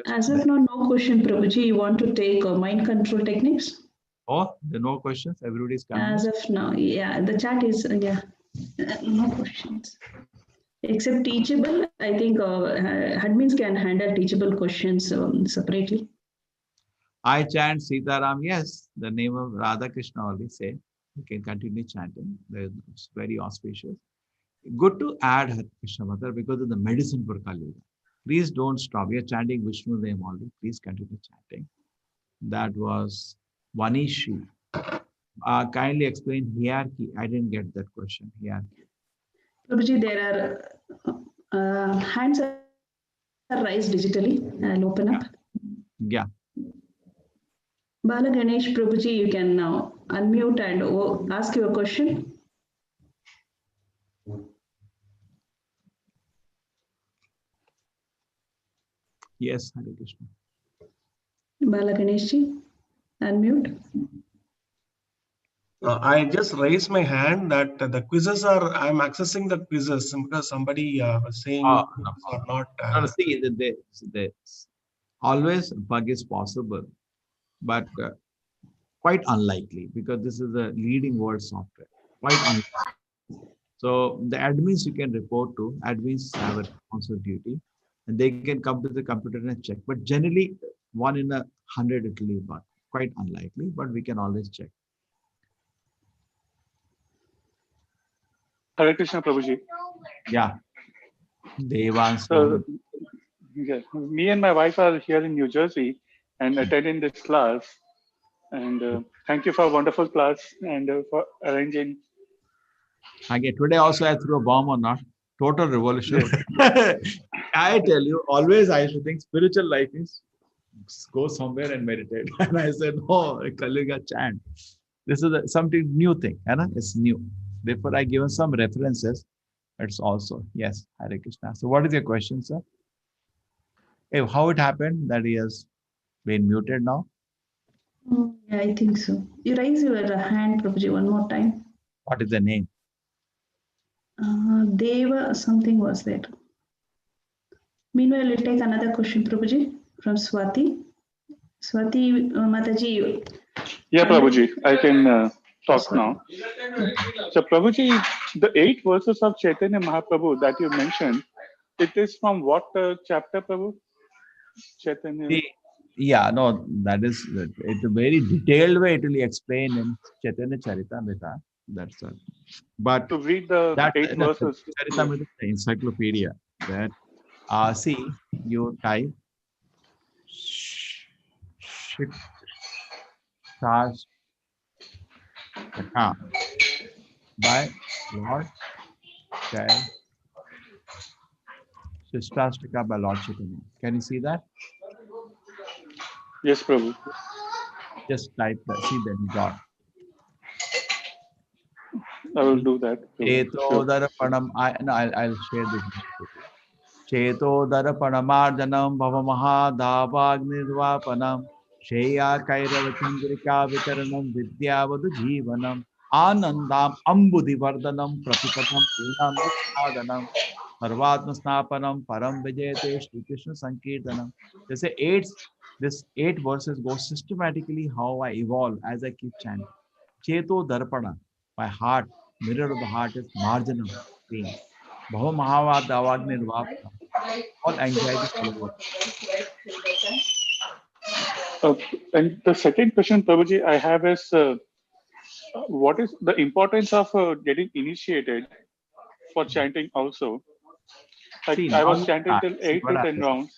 As of now, no question, Prabhuji. You want to take mind control techniques? Oh, there are no questions? Everybody's coming. As of now, yeah. The chat is, no questions. Except teachable, I think admins can handle teachable questions separately. I chant Sitaram. Yes, the name of Radha Krishna only say. You can continue chanting. It's very auspicious. Good to add Hare Krishna Mantra because of the medicine for Kali Yuga. Please don't stop. We are chanting Vishnu name only. Please continue chanting. That was Vanishi. Kindly explain hierarchy. I didn't get that question. Hierarchy. Prabhuji, there are hands are raised digitally. I'll open up. Yeah. Bala Ganesh Prabhuji, you can now unmute and ask your question. Yes, Hare Krishna. Bala Ganeshji, unmute. I just raised my hand that the quizzes are, I'm accessing the quizzes because somebody was saying No are not. No, see, always bug is possible, but quite unlikely because this is a leading world software. Quite unlikely. So the admins you can report to, admins have a responsible duty, and they can come to the computer and check. But generally, 1 in 100 it will be bug. Quite unlikely, but we can always check. Hare Krishna Prabhuji. Yeah. Devans. So, yeah, me and my wife are here in New Jersey and attending this class. And thank you for a wonderful class and for arranging. Okay, today also I threw a bomb or not. Total revolution. I tell you, always I used to think spiritual life is go somewhere and meditate. And I said, no, Kaliga chant. This is something new thing. It's new. Therefore, I given some references. It's also, yes, Hare Krishna. So what is your question, sir? Hey, how it happened that he has been muted now? Yeah, I think so. You raise your hand, Prabhuji, one more time. What is the name? Deva, something was there. Meanwhile, we'll take another question, Prabhuji, from Swati. Swati Mataji. Yeah, Prabhuji, I can talk now. So, Prabhuji, the 8 verses of Chaitanya Mahaprabhu that you mentioned, it is from what chapter, Prabhu? Chaitanya. Yeah, no, that is it's a very detailed way it will be explained in Chaitanya Charitamrita. That's all. But to read the 8 verses. Charitamrita is the encyclopedia. That see, you type Shishtashtaka by Lord Chaitanya. Shishtashtaka by Lord Chaitanya. Can you see that? Yes, Prabhu. Just type that. See that you got. I will do that. Prabhu. Sure. Chetodarapanam. I'll share this. Chetodarapanamajanam bhavamahadavagnirvapanam Shreya Kairavachandrika Vitaranam Vidyavadu Jivanam Anandam Ambudivardhanam Pratipadam Punam Vichadanam Sarvatma Snapanam Param Vijayate Shri Krishna Sankirtanam. They say this 8 verses go systematically how I evolve as I keep chanting. Cheto Darpana, my heart, mirror of the heart is Marjanam, pain. Bhava Mahavad Avagnirvapana, all anxiety fall away. And the second question, Prabhuji, I have is what is the importance of getting initiated for chanting also? Like See, I now was chanting till see 8 what to 10 happens. rounds.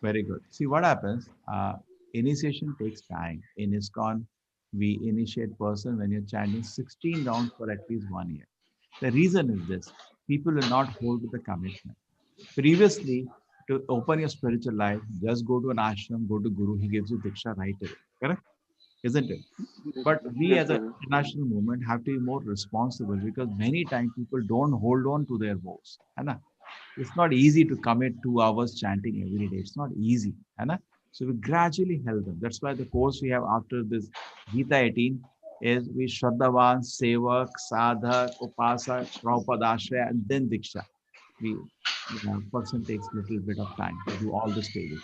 Very good. See what happens. Initiation takes time. In ISKCON, we initiate person when you're chanting 16 rounds for at least 1 year. The reason is this: people will not hold to the commitment. Previously, to open your spiritual life, just go to an ashram, go to Guru, he gives you diksha right away. Correct? Isn't it? But we Yes, as an Prabhu. international movement have to be more responsible because many times people don't hold on to their vows. है ना? It's not easy to commit 2 hours chanting every day. It's not easy. है ना? So we gradually help them. That's why the course we have after this Gita 18 is we Shraddhavan, Sevak, Sadhak, Upasak, Prabhupada and then Diksha. We person takes little bit of time to do all the stages.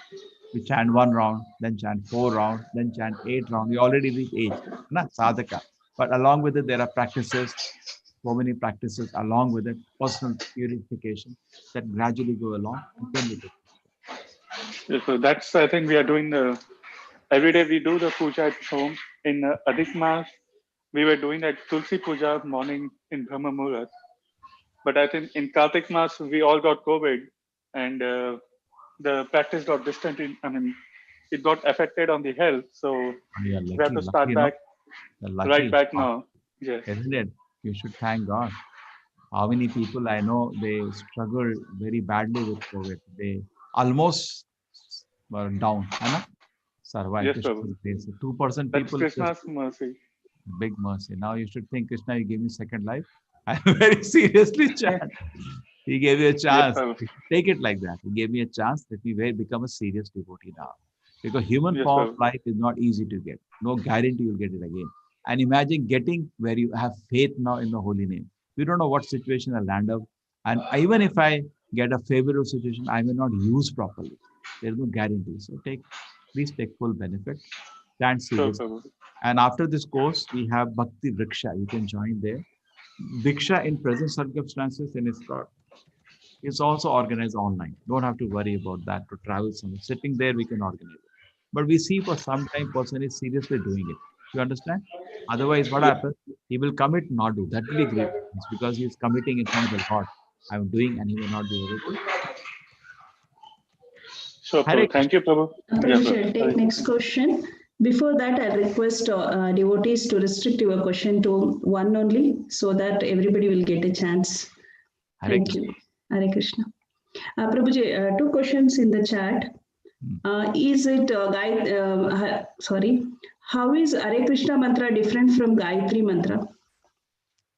We chant 1 round, then chant 4 rounds, then chant 8 rounds. We already reach 8, na sadhaka. But along with it, there are practices, so many practices along with it, personal purification that gradually go along, and then we take. Yes, so that's I think we are doing the every day we do the puja at home. In Adhik Maas, we were doing that Tulsi Puja morning in Brahma Muhurat. But I think in Kartik Maas, we all got COVID and the practice got distant. I mean, it got affected on the health. So You are we have lucky, to start you know, back you're right lucky, back now. Yes. isn't it? You should thank God. How many people I know they struggle very badly with COVID. They almost were down, है ना? Survive Yes, Prabhu. Krishna's grace. 2% That's people just Krishna's mercy. big mercy. Now you should think, Krishna, you gave me second life. I very seriously chant. He gave you a Yes, chance. Prabhu. Take it like that. He gave me a chance that we will become a serious devotee now. Because human Yes, form of Prabhu. life is not easy to get. No guarantee you'll get it again. And imagine getting where you have faith now in the holy name. We don't know what situation I'll land up. And even if I get a favorable situation, I may not use properly. There's no guarantee. So please take full benefit. Stand Sure, serious. Prabhu. And after this course, we have Bhakti Vriksha. You can join there. Diksha in present circumstances in ISKCON is also organized online. Don't have to worry about that to travel somewhere. Sitting there, we can organize it. But we see for some time person is seriously doing it. You understand? Otherwise, what Yes. happens? He will commit, not do. That will be great because he is committing in front of the Lord. I'm doing and he may not be able to. Sure, Hare Prabhu. Krishna. Thank you, Prabhu. Yeah, Prabhuji, I'll Prabhu. take next question. Before that, I request devotees to restrict your question to one only so that everybody will get a chance. Hare Thank Krishna. you. Hare Krishna. Prabhuji, 2 questions in the chat. Is it sorry? How is Hare Krishna mantra different from Gayatri mantra?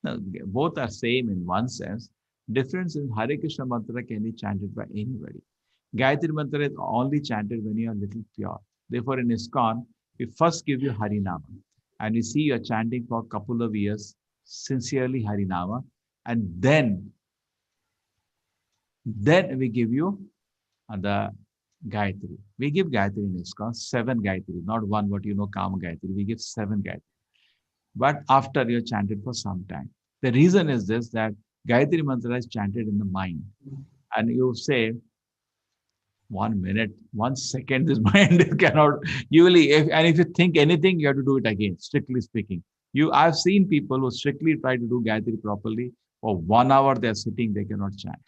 Now, both are same in one sense. Difference in Hare Krishna mantra can be chanted by anybody. Gayatri mantra is only chanted when you are little pure. Therefore, in ISKCON, we first give you Harinama. And we see you are chanting for a couple of years, sincerely Harinama. And then we give you the Gayatri. We give Gayatri in ISKCON, 7 Gayatri, not one what you know, Kama Gayatri. We give 7 Gayatri. But after you chanted for some time. The reason is this, that Gayatri mantra is chanted in the mind. And you say, 1 minute, 1 second, this mind cannot, if you think anything, you have to do it again, strictly speaking. I've seen people who strictly try to do Gayatri properly, for 1 hour they're sitting, they cannot chant.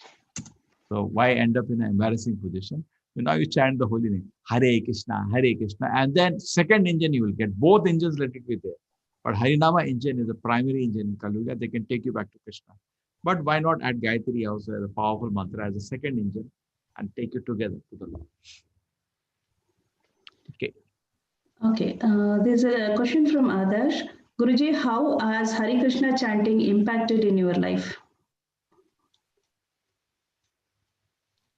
So why end up in an embarrassing position? Now you chant the holy name, Hare Krishna, and then second engine you will get. Both engines let it be there. But Harinama engine is the primary engine in Kali Yuga. They can take you back to Krishna. But why not add Gayatri also as a powerful mantra as a second engine and take you together to the Lord? Okay. Okay, there's a question from Adarsh. Guruji, how has Hare Krishna chanting impacted in your life?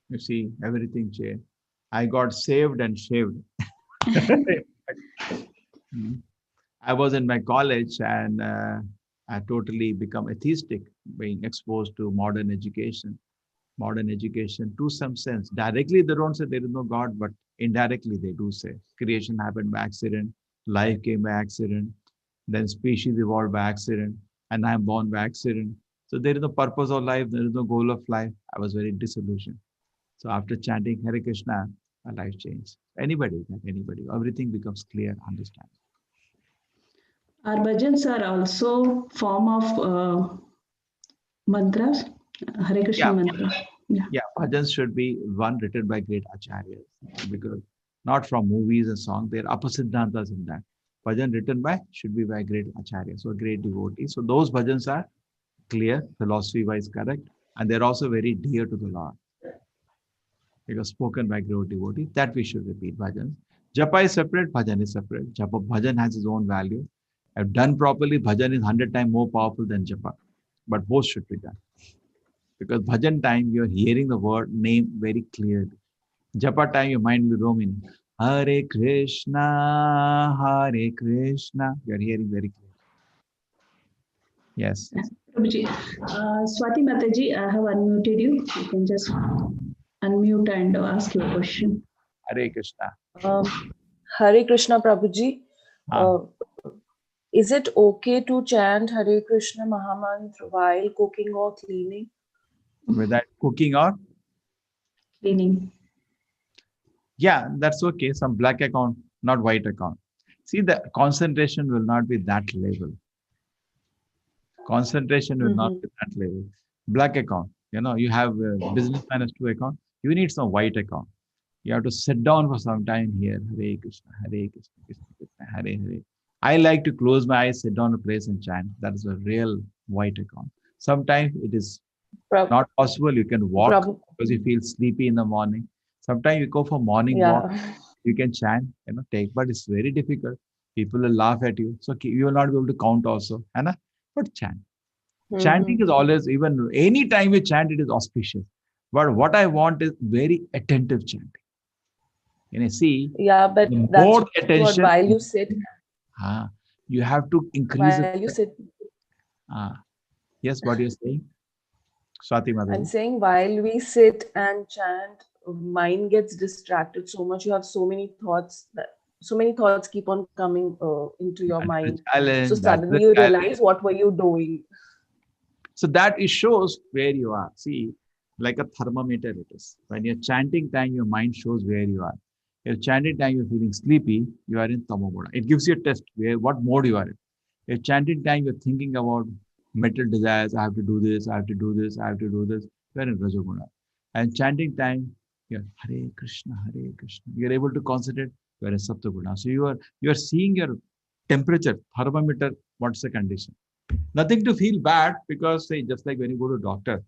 You see, everything changed. I got saved and shaved. I was in my college and I totally become atheistic, being exposed to modern education. Modern education, to some sense, directly they don't say there is no God, but indirectly they do say creation happened by accident, life came by accident, then species evolved by accident, and I am born by accident. So there is no purpose of life, there is no goal of life. I was very disillusioned. So after chanting Hare Krishna, my life changed. Anybody, like anybody, everything becomes clear, understand. Our bhajans are also form of mantras, Hare Krishna Yeah, mantra. yeah. Bhajans should be one written by great acharyas because not from movies and songs. There are apasiddhantas in that. Bhajan written by should be by great acharya, so great devotee. So those bhajans are clear, philosophy-wise correct, and they're also very dear to the Lord because spoken by great devotee. That we should repeat bhajans. Japa is separate, bhajan is separate. Japa bhajan has its own value. If done properly, bhajan is 100 times more powerful than japa, but both should be done because bhajan time you're hearing the word name very clearly. Japa time your mind will roam in Hare Krishna, Hare Krishna. You're hearing very clearly. Yes. Prabhuji, Swati Mataji, I have unmuted you. You can just unmute and ask your question. Hare Krishna. Hare Krishna Prabhuji. Ah. Is it okay to chant Hare Krishna Mahamantra while cooking or cleaning? Without cooking or? Cleaning. Yeah, that's okay. Some black account, not white account. See, the concentration will not be that level. Concentration will not be that level. Black account, you have a businessman has two account. You need some white account. You have to sit down for some time here. Hare Krishna, Hare Krishna, Krishna Krishna, Hare Hare. I like to close my eyes, sit down a place and chant. That is a real white account. Sometimes it is not possible. You can walk because you feel sleepy in the morning. Sometimes you go for morning walk. You can chant, take, but it's very difficult. People will laugh at you. So you will not be able to count also. But chant. Chanting is always, even any time we chant, it is auspicious. But what I want is very attentive chanting. See, but more that's attention. While you sit. You have to increase while you sit. Yes, what you're saying? Swati Mataji. I'm saying while we sit and chant, mind gets distracted so much. You have so many thoughts keep on coming into your mind. So suddenly you realize, what were you doing? So that it shows where you are. See, like a thermometer it is. When you're chanting time, your mind shows where you are. If chanting time you're feeling sleepy, you are in Tamoguna. It gives you a test what mode you are in. If chanting time you're thinking about material desires, I have to do this, I have to do this, I have to do this, you're in Rajoguna. And chanting time, you're Hare Krishna, Hare Krishna. You're able to concentrate, you're in Saptaguna. So you are seeing your temperature, thermometer, what's the condition. Nothing to feel bad because, say, just like when you go to doctor,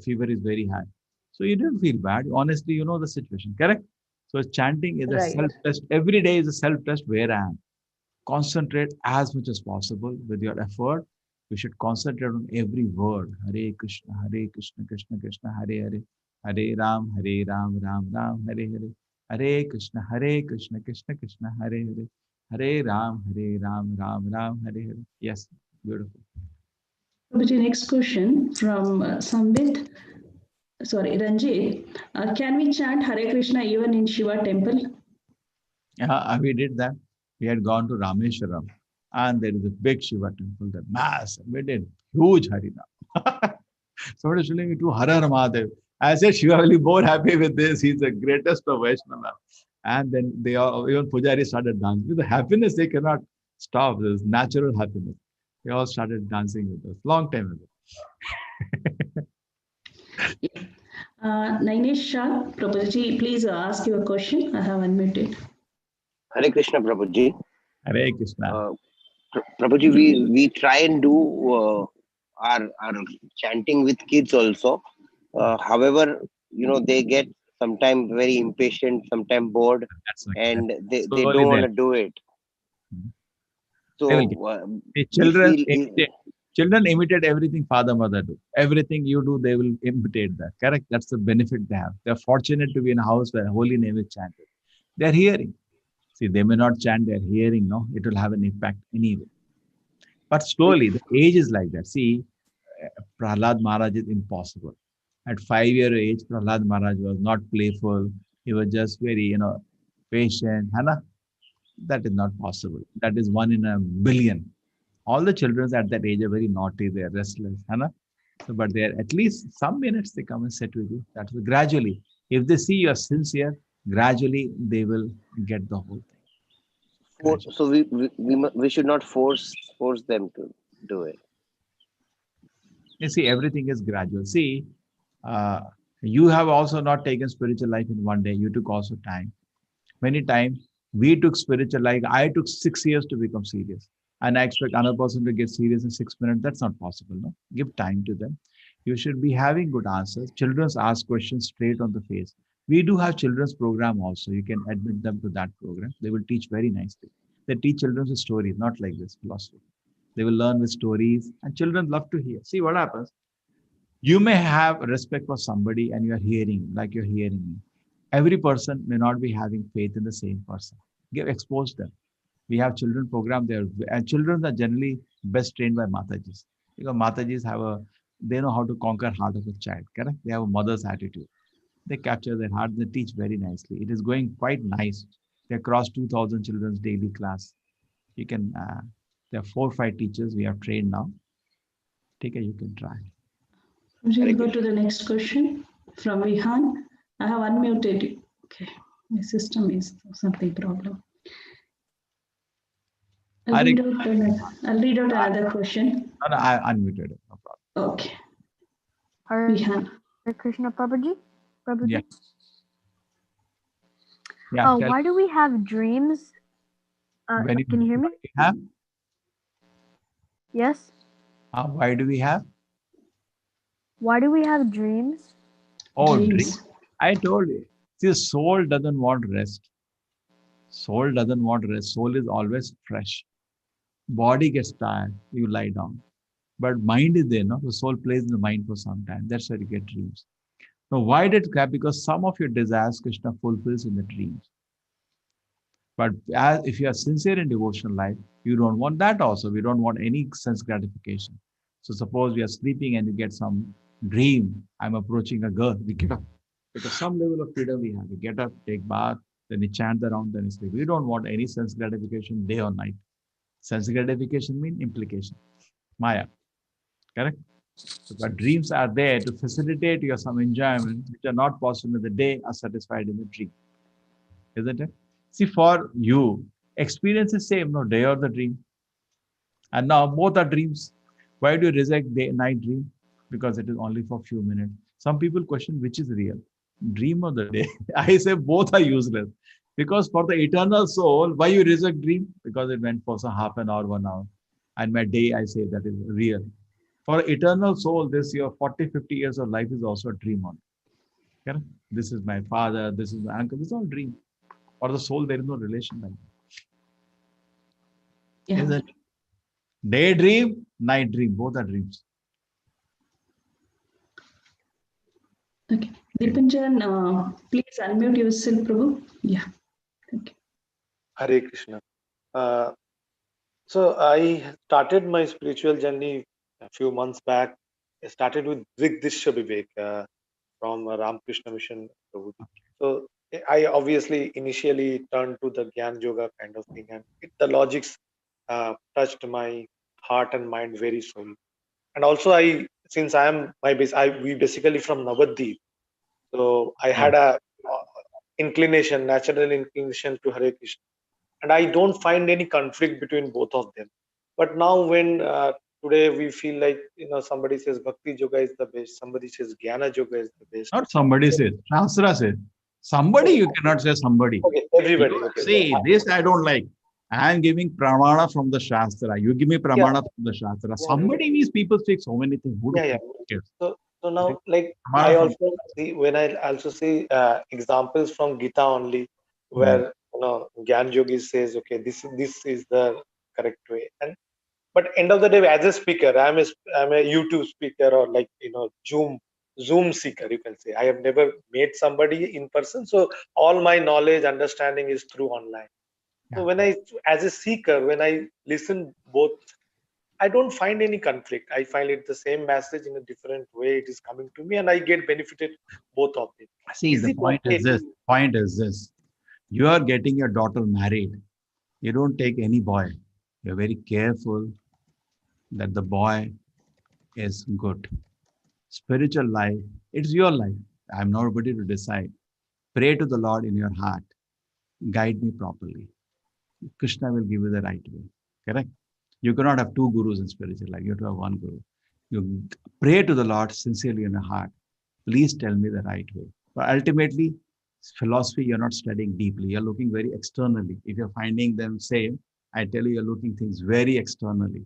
fever is very high. So you don't feel bad. Honestly, you know the situation, correct? So chanting is a self-test. Every day is a self-test where I am. Concentrate as much as possible with your effort. You should concentrate on every word. Hare Krishna, Krishna Krishna, Hare Hare. Hare Ram, Ram Ram, Hare Hare. Hare Krishna, Krishna Krishna, Hare Hare. Hare Ram, Ram Ram, Hare Hare. Yes, beautiful. Next question from Sambit. Sorry, Ranjit. Can we chant Hare Krishna even in Shiva temple? Yeah, we did that. We had gone to Rameshwaram and there is a big Shiva temple, the mass. We did huge Harinam. Somebody was telling me to Har Har Mahadev. I said, Shiva will be more happy with this. He's the greatest of Vaishnava. And then even Pujari started dancing. With the happiness, they cannot stop. There's natural happiness. They all started dancing with us. Long time ago. Nainesh Shah, Prabhuji, please ask your question. I have unmuted. Hare Krishna, Prabhuji. Hare Krishna. Prabhuji, we try and do our chanting with kids also. However, they get sometimes very impatient, sometimes bored, and they don't want to do it. So children imitate everything father, mother do. Everything you do, they will imitate that. Correct? That's the benefit they have. They're fortunate to be in a house where holy name is chanted. They're hearing. See, they may not chant, they're hearing, no? It will have an impact anyway. But slowly, the age is like that. See, Prahlad Maharaj is impossible. At 5-year age, Prahlad Maharaj was not playful. He was just very, patient. Hana? That is not possible. That is 1 in a billion. All the children at that age are very naughty. They are restless. Hana? So, but they are at least some minutes they come and sit with you. That's gradually. If they see you are sincere, gradually they will get the whole thing. So we should not force them to do it. You see, everything is gradual. See, you have also not taken spiritual life in one day. You took also time. Many times we took spiritual life. I took 6 years to become serious. And I expect another person to get serious in 6 minutes. That's not possible. No, give time to them. You should be having good answers. Children ask questions straight on the face. We do have children's program also. You can admit them to that program. They will teach very nicely. They teach children with stories, not like this philosophy. They will learn with stories, and children love to hear. See what happens. You may have respect for somebody and you are hearing, like you're hearing me. Every person may not be having faith in the same person. Expose them. We have children program there, and children are generally best trained by Matajis. Because Matajis they know how to conquer heart of a child, correct? They have a mother's attitude. They capture their heart, they teach very nicely. It is going quite nice. They cross 2,000 children's daily class. You can, there are 4 or 5 teachers we have trained now. Take it, you can try. We'll go to the next question from Vihan. I have unmuted you. Okay, my system is something problem. I'll read out another question. No, I unmuted it. No problem. Okay. Hare Krishna, Prabhuji. Yeah. Yeah. Why do we have dreams? Can you hear me? Yes. Why do we have? Why do we have dreams? Oh, dreams. I told you. See, the soul doesn't want rest. Soul doesn't want rest. Soul is always fresh. Body gets tired. You lie down. But mind is there, no? The soul plays in the mind for some time. That's why you get dreams. Now, why did it happen? Because some of your desires Krishna fulfills in the dreams. But if you are sincere in devotional life, you don't want that also. We don't want any sense gratification. So suppose we are sleeping and you get some dream, I'm approaching a girl, we get up. Because some level of freedom we have. We get up, take bath, then we chant around, then we sleep. We don't want any sense gratification day or night. Sense gratification means implication. Maya. Correct? So, but dreams are there to facilitate your some enjoyment which are not possible in the day are satisfied in the dream. Isn't it? See, for you, experience is same, no day or the dream. And now both are dreams. Why do you reject night dream? Because it is only for a few minutes. Some people question which is real, dream or the day. I say both are useless. Because for the eternal soul, why you reject dream? Because it went for some half an hour, 1 hour. And my day, I say that is real. For eternal soul, this year, 40, 50 years of life is also a dream on. Okay? This is my father, this is my uncle, this is all dream. For the soul, there is no relation like that. Yeah. Is it? Daydream, night dream, both are dreams. Okay. Dipanjan, please unmute yourself, Prabhu. Yeah. Thank you. Hare Krishna. So I started my spiritual journey a few months back. I started with Vigdishya Vivek from Ramakrishna Mission. So I obviously initially turned to the Gyan Yoga kind of thing, and the logics touched my heart and mind very soon. And also, since I am we basically from Navadvip, so I had a natural inclination to Hare Krishna, and I don't find any conflict between both of them. But now, when today we feel like, somebody says Bhakti Yoga is the best, somebody says Jnana Yoga is the best. Not somebody says, Shastra says. Somebody, you cannot say somebody. Okay, everybody. You Okay. say, this I don't like. I am giving pramana from the Shastra. You give me pramana from the Shastra. Somebody means people speak so many things. Who cares? So now, like, Pramana I from- also see, when I also see examples from Gita only, where Gyan Yogi says, okay, this is the correct way. And but end of the day, as a speaker, I'm a YouTube speaker, or like, Zoom seeker, you can say. I have never met somebody in person, so all my knowledge, understanding is through online. So when as a seeker, when I listen both, I don't find any conflict. I find it the same message in a different way. It is coming to me, and I get benefited both of it. See, Is the it point okay is this. Point is this. You are getting your daughter married. You don't take any boy. You're very careful that the boy is good. Spiritual life, it's your life. I'm nobody to decide. Pray to the Lord in your heart. Guide me properly. Krishna will give you the right way. Correct? You cannot have two gurus in spiritual life. You have to have one guru. You pray to the Lord sincerely in your heart. Please tell me the right way. But ultimately, philosophy, you're not studying deeply. You're looking very externally. If you're finding them same, I tell you, you're looking things very externally.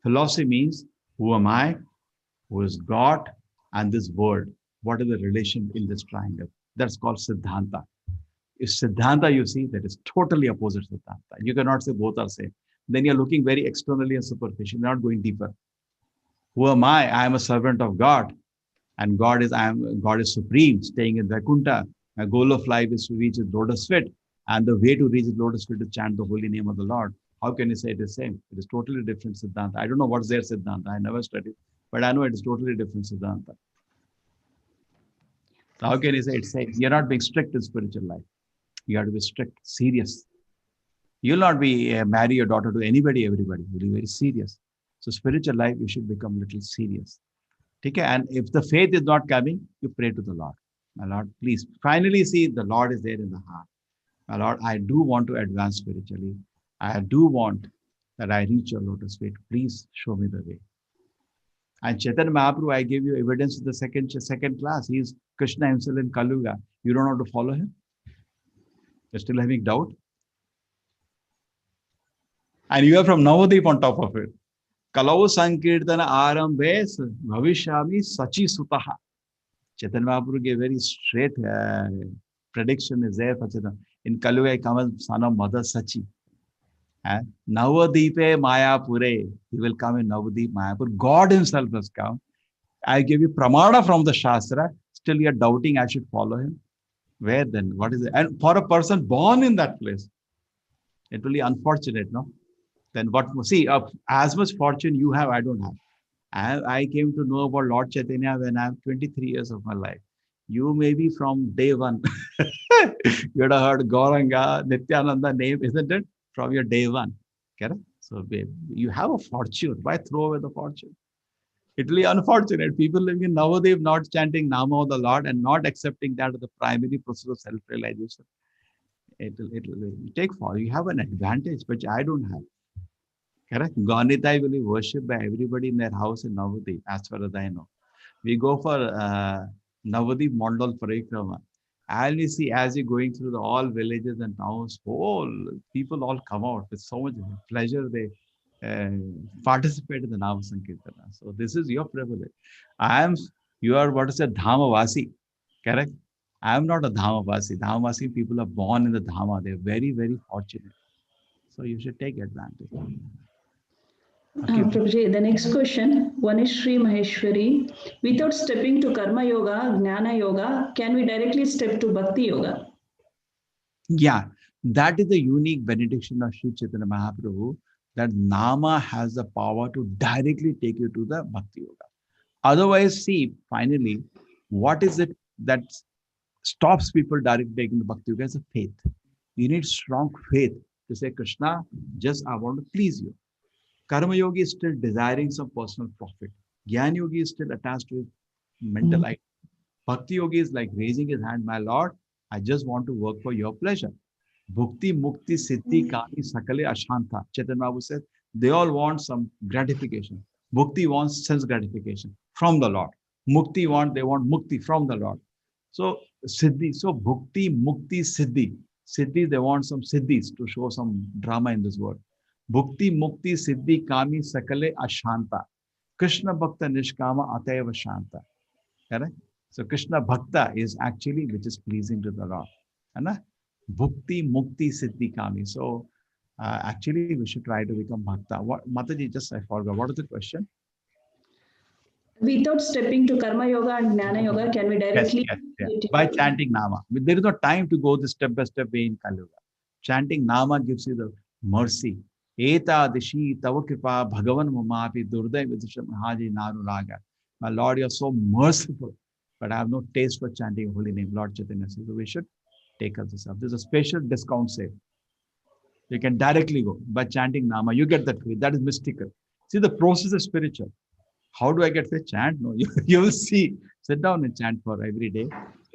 Philosophy means, who am I? Who is God? And this world. What is the relation in this triangle? That's called Siddhanta. If Siddhanta you see, that is totally opposite Siddhanta. You cannot say both are same. Then you're looking very externally and superficial, not going deeper. Who am I? I am a servant of God. And God is supreme, staying in Vaikuntha. My goal of life is to reach his lotus feet. And the way to reach his lotus feet is chant the holy name of the Lord. How can you say it is same? It is totally different Siddhanta. I don't know what's their Siddhanta. I never studied. But I know it is totally different Siddhanta. So how can you say it's same? You're not being strict in spiritual life. You have to be strict, serious. You'll not be marry your daughter to anybody, everybody. You'll be very serious. So spiritual life, you should become a little serious. Okay? And if the faith is not coming, you pray to the Lord. My Lord, please. Finally see the Lord is there in the heart. My Lord, I do want to advance spiritually. I do want that I reach your lotus feet. Please show me the way. And Chaitanya Mahaprabhu, I gave you evidence in the second class. He is Krishna himself in Kaluga. You don't want to follow him? You're still having doubt? And you are from Navadip on top of it. Kalau Sankirtana Arambhes Bhavishami Sachi Sutaha. Chaitanya Mahaprabhu gave very straight prediction is there for Chaitanya. In Kaluga, comes son of Mother Sachi. Navadipe Mayapure. He will come in Navadip Mayapur. God himself has come. I give you pramana from the Shastra. Still you are doubting I should follow him. Where then? What is it? And for a person born in that place, it will be unfortunate, no? Then what? See, as much fortune you have, I don't have. I came to know about Lord Chaitanya when I'm 23 years of my life. You may be from day one. You would have heard Gauranga, Nityananda name, isn't it? From your day one. Correct? So you have a fortune. Why throw away the fortune? It will be unfortunate. People living in Navadev not chanting Nama of the Lord and not accepting that as the primary process of self-realization. It will take for you have an advantage, which I don't have. Correct? Gaunitai will be worshipped by everybody in their house in Navadip, as far as I know. We go for Navadip Mandal Parikrama. And we see as you're going through all villages and towns, people all come out with so much pleasure. They participate in the Nama Sankirtana. So this is your privilege. You are what is a Dhamavasi, correct? I am not a Dhamavasi. Dhamavasi people are born in the Dhama. They're very, very fortunate. So you should take advantage. Okay. Prabhuji, the next question, one is Sri Maheshwari. Without stepping to Karma Yoga, Jnana Yoga, can we directly step to Bhakti Yoga? Yeah, that is the unique benediction of Sri Chaitanya Mahaprabhu, that Nama has the power to directly take you to the Bhakti Yoga. Otherwise, see, finally, what is it that stops people directly taking the Bhakti Yoga? Is a faith. You need strong faith to say, Krishna, just I want to please you. Karma Yogi is still desiring some personal profit. Jnana Yogi is still attached to his mental life. Bhakti Yogi is like raising his hand, my Lord, I just want to work for your pleasure. Bhukti, Mukti, Siddhi, Kami, Sakale, Ashanta. Chaitanya Mahaprabhu says, they all want some gratification. Bhukti wants sense gratification from the Lord. Mukti they want mukti from the Lord. So siddhi, so bhukti, mukti, siddhi. Siddhi, they want some siddhis to show some drama in this world. Bhukti, mukti, siddhi, kami, sakale, ashanta. Krishna bhakta nishkama atayava shanta. Correct? So Krishna bhakta is actually which is pleasing to the Lord. Right? Bhukti, mukti, siddhi, kami. So actually we should try to become bhakta. What Mataji, just I forgot. What is the question? Without stepping to karma yoga and jnana yoga, can we directly yes. By chanting nama? There is no time to go the step by step way in Kali Yuga. Chanting nama gives you the mercy. Eta dishi tava kripa bhagavan mamapi durday vidisham haji naru raga. My Lord, you are so merciful, but I have no taste for chanting holy name. Lord Chaitanya says, so we should take up this up. There's a special discount sale. You can directly go by chanting nama. You get that free. That is mystical. See, the process is spiritual. How do I get the chant? No, you will see. Sit down and chant for every day.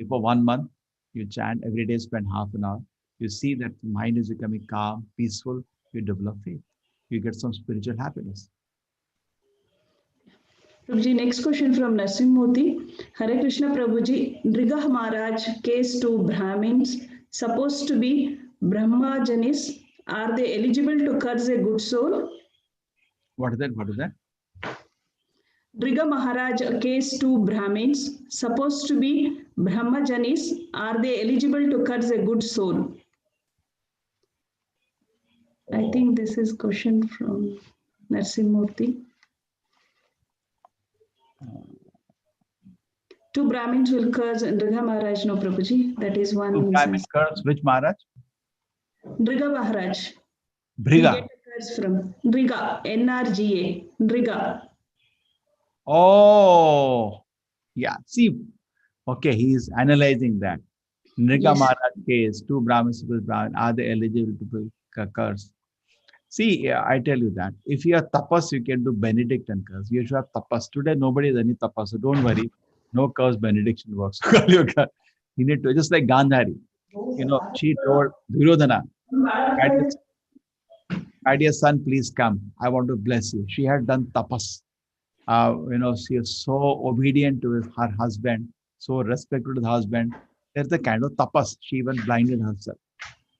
For 1 month, you chant every day, spend half an hour. You see that mind is becoming calm, peaceful. You develop faith. You get some spiritual happiness. Prabhuji, next question from Nasimurti. Hare Krishna Prabhuji, Nriga Maharaj case to Brahmins supposed to be Brahmajanis. Are they eligible to curse a good soul? What is that? What is that? Nriga Maharaj case to Brahmins supposed to be Brahmajanis. Are they eligible to curse a good soul? I think this is question from Narsimurti. Two Brahmins will curse Nriga Maharaj, no Prabhuji. That is one. Two Brahmins curse which Maharaj? Nriga Maharaj. Briga. Get a curse from Nriga, N-R-G-A. Nriga. Oh, yeah. See, okay, he is analyzing that. Nriga Maharaj case, two Brahmins, are they eligible to be cursed? See, I tell you that if you are tapas, you can do benedict and curse. You should have tapas. Today, nobody is any tapas, so don't worry. No curse benediction works. You need to, just like Gandhari. She told Duryodhana, my dear son, please come. I want to bless you. She had done tapas. She is so obedient to her husband, so respectful to the husband. There's the kind of tapas. She even blinded herself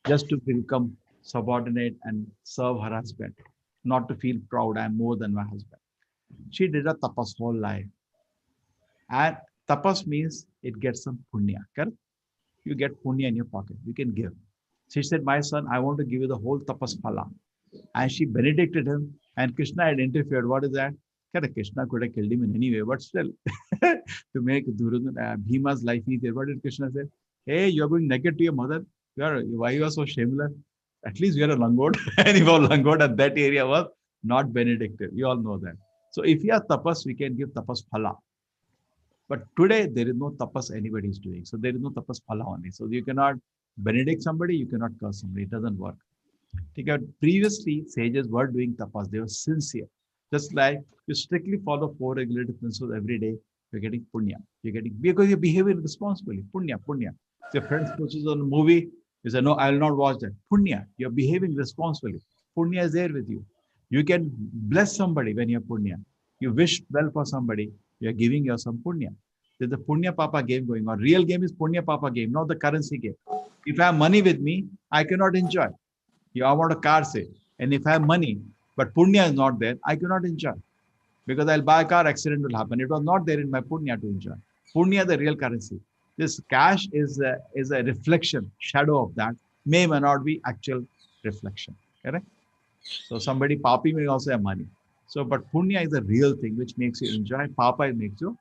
just to become subordinate and serve her husband, not to feel proud, I'm more than my husband. She did a tapas whole life. And tapas means it gets some punya, correct? You get punya in your pocket, you can give. She said, my son, I want to give you the whole tapas phala. And she benedicted him, and Krishna had interfered. What is that? Krishna could have killed him in any way, but still, to make Bhima's life easier, what did Krishna say? Hey, you're going naked to your mother. Why you are so shameless? At least you are a langot, and if a langot at that area was not benedicted. You all know that. So if you are tapas, we can give tapas phala. But today there is no tapas anybody is doing. So there is no tapas phala only. So you cannot benedict somebody, you cannot curse somebody. It doesn't work. Previously, sages were doing tapas. They were sincere. Just like you strictly follow 4 regulated principles every day, you're getting punya. Because you're behaving responsibly. Punya. So your friends pushes on a movie, you say, no, I will not watch that. Punya. You're behaving responsibly. Punya is there with you. You can bless somebody when you're punya. You wish well for somebody, you're giving your some punya. There's a punya papa game going on. Real game is punya papa game, not the currency game. If I have money with me, I cannot enjoy. I want a car, say, and if I have money, but punya is not there, I cannot enjoy. Because I'll buy a car, accident will happen. It was not there in my punya to enjoy. Punya, the real currency. This cash is a reflection, shadow of that. May not be actual reflection. Correct? So somebody, papi may also have money. So, but punya is a real thing which makes you enjoy. Papa makes you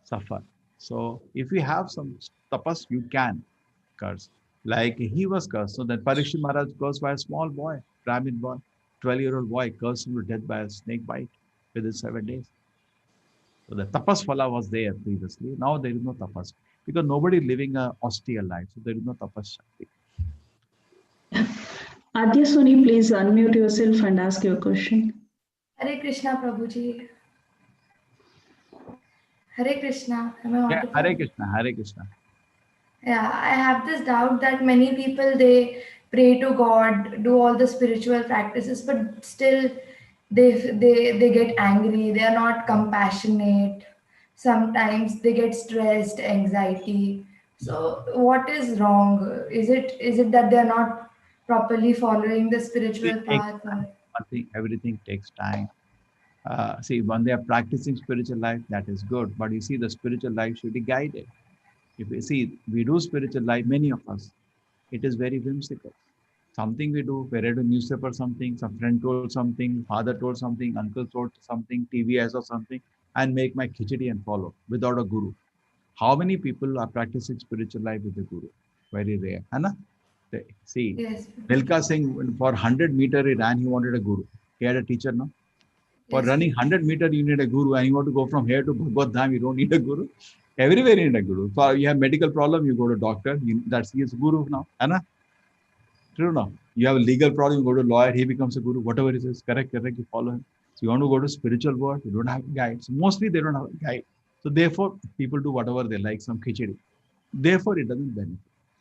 suffer. So if you have some tapas, you can curse. Like he was cursed. So that Parikshit Maharaj cursed by a small boy, Brahmin boy, 12-year-old boy, cursed him to death by a snake bite within 7 days. So the tapas phala was there previously. Now there is no tapas because nobody is living an austere life. So there is no tapas shakti. Adya Soni, please unmute yourself and ask your question. Hare Krishna, Prabhuji. Hare Krishna. Am I audible? Yeah, Hare Krishna, Hare Krishna. Yeah, I have this doubt that many people, they pray to God, do all the spiritual practices, but still they get angry, they are not compassionate, sometimes they get stressed, anxiety. So what is wrong? Is it that they are not properly following the It spiritual takes path, time. or I think everything takes time. See, when they are practicing spiritual life, that is good. But you see, the spiritual life should be guided. If you see, we do spiritual life, many of us, it is very whimsical. Something we do, we read a newspaper, something, some friend told something, father told something, uncle told something, TV I saw something, and make my khichdi and follow without a guru. How many people are practicing spiritual life with a guru? Very rare. Hai See, yes, Milka Singh, for 100 meter he ran, he wanted a guru. He had a teacher, no? For yes, running 100 meter, you need a guru, and you want to go from here to Bhagavad Dham, you don't need a guru. Everywhere you need a guru. For you have medical problem, you go to doctor. That's his guru now. Hai True now. You have a legal problem, you go to lawyer, he becomes a guru. Whatever he says, correct, you follow him. So you want to go to spiritual world, you don't have a guide. So mostly they don't have a guide. So therefore, people do whatever they like, some khichdi. Therefore, it doesn't benefit.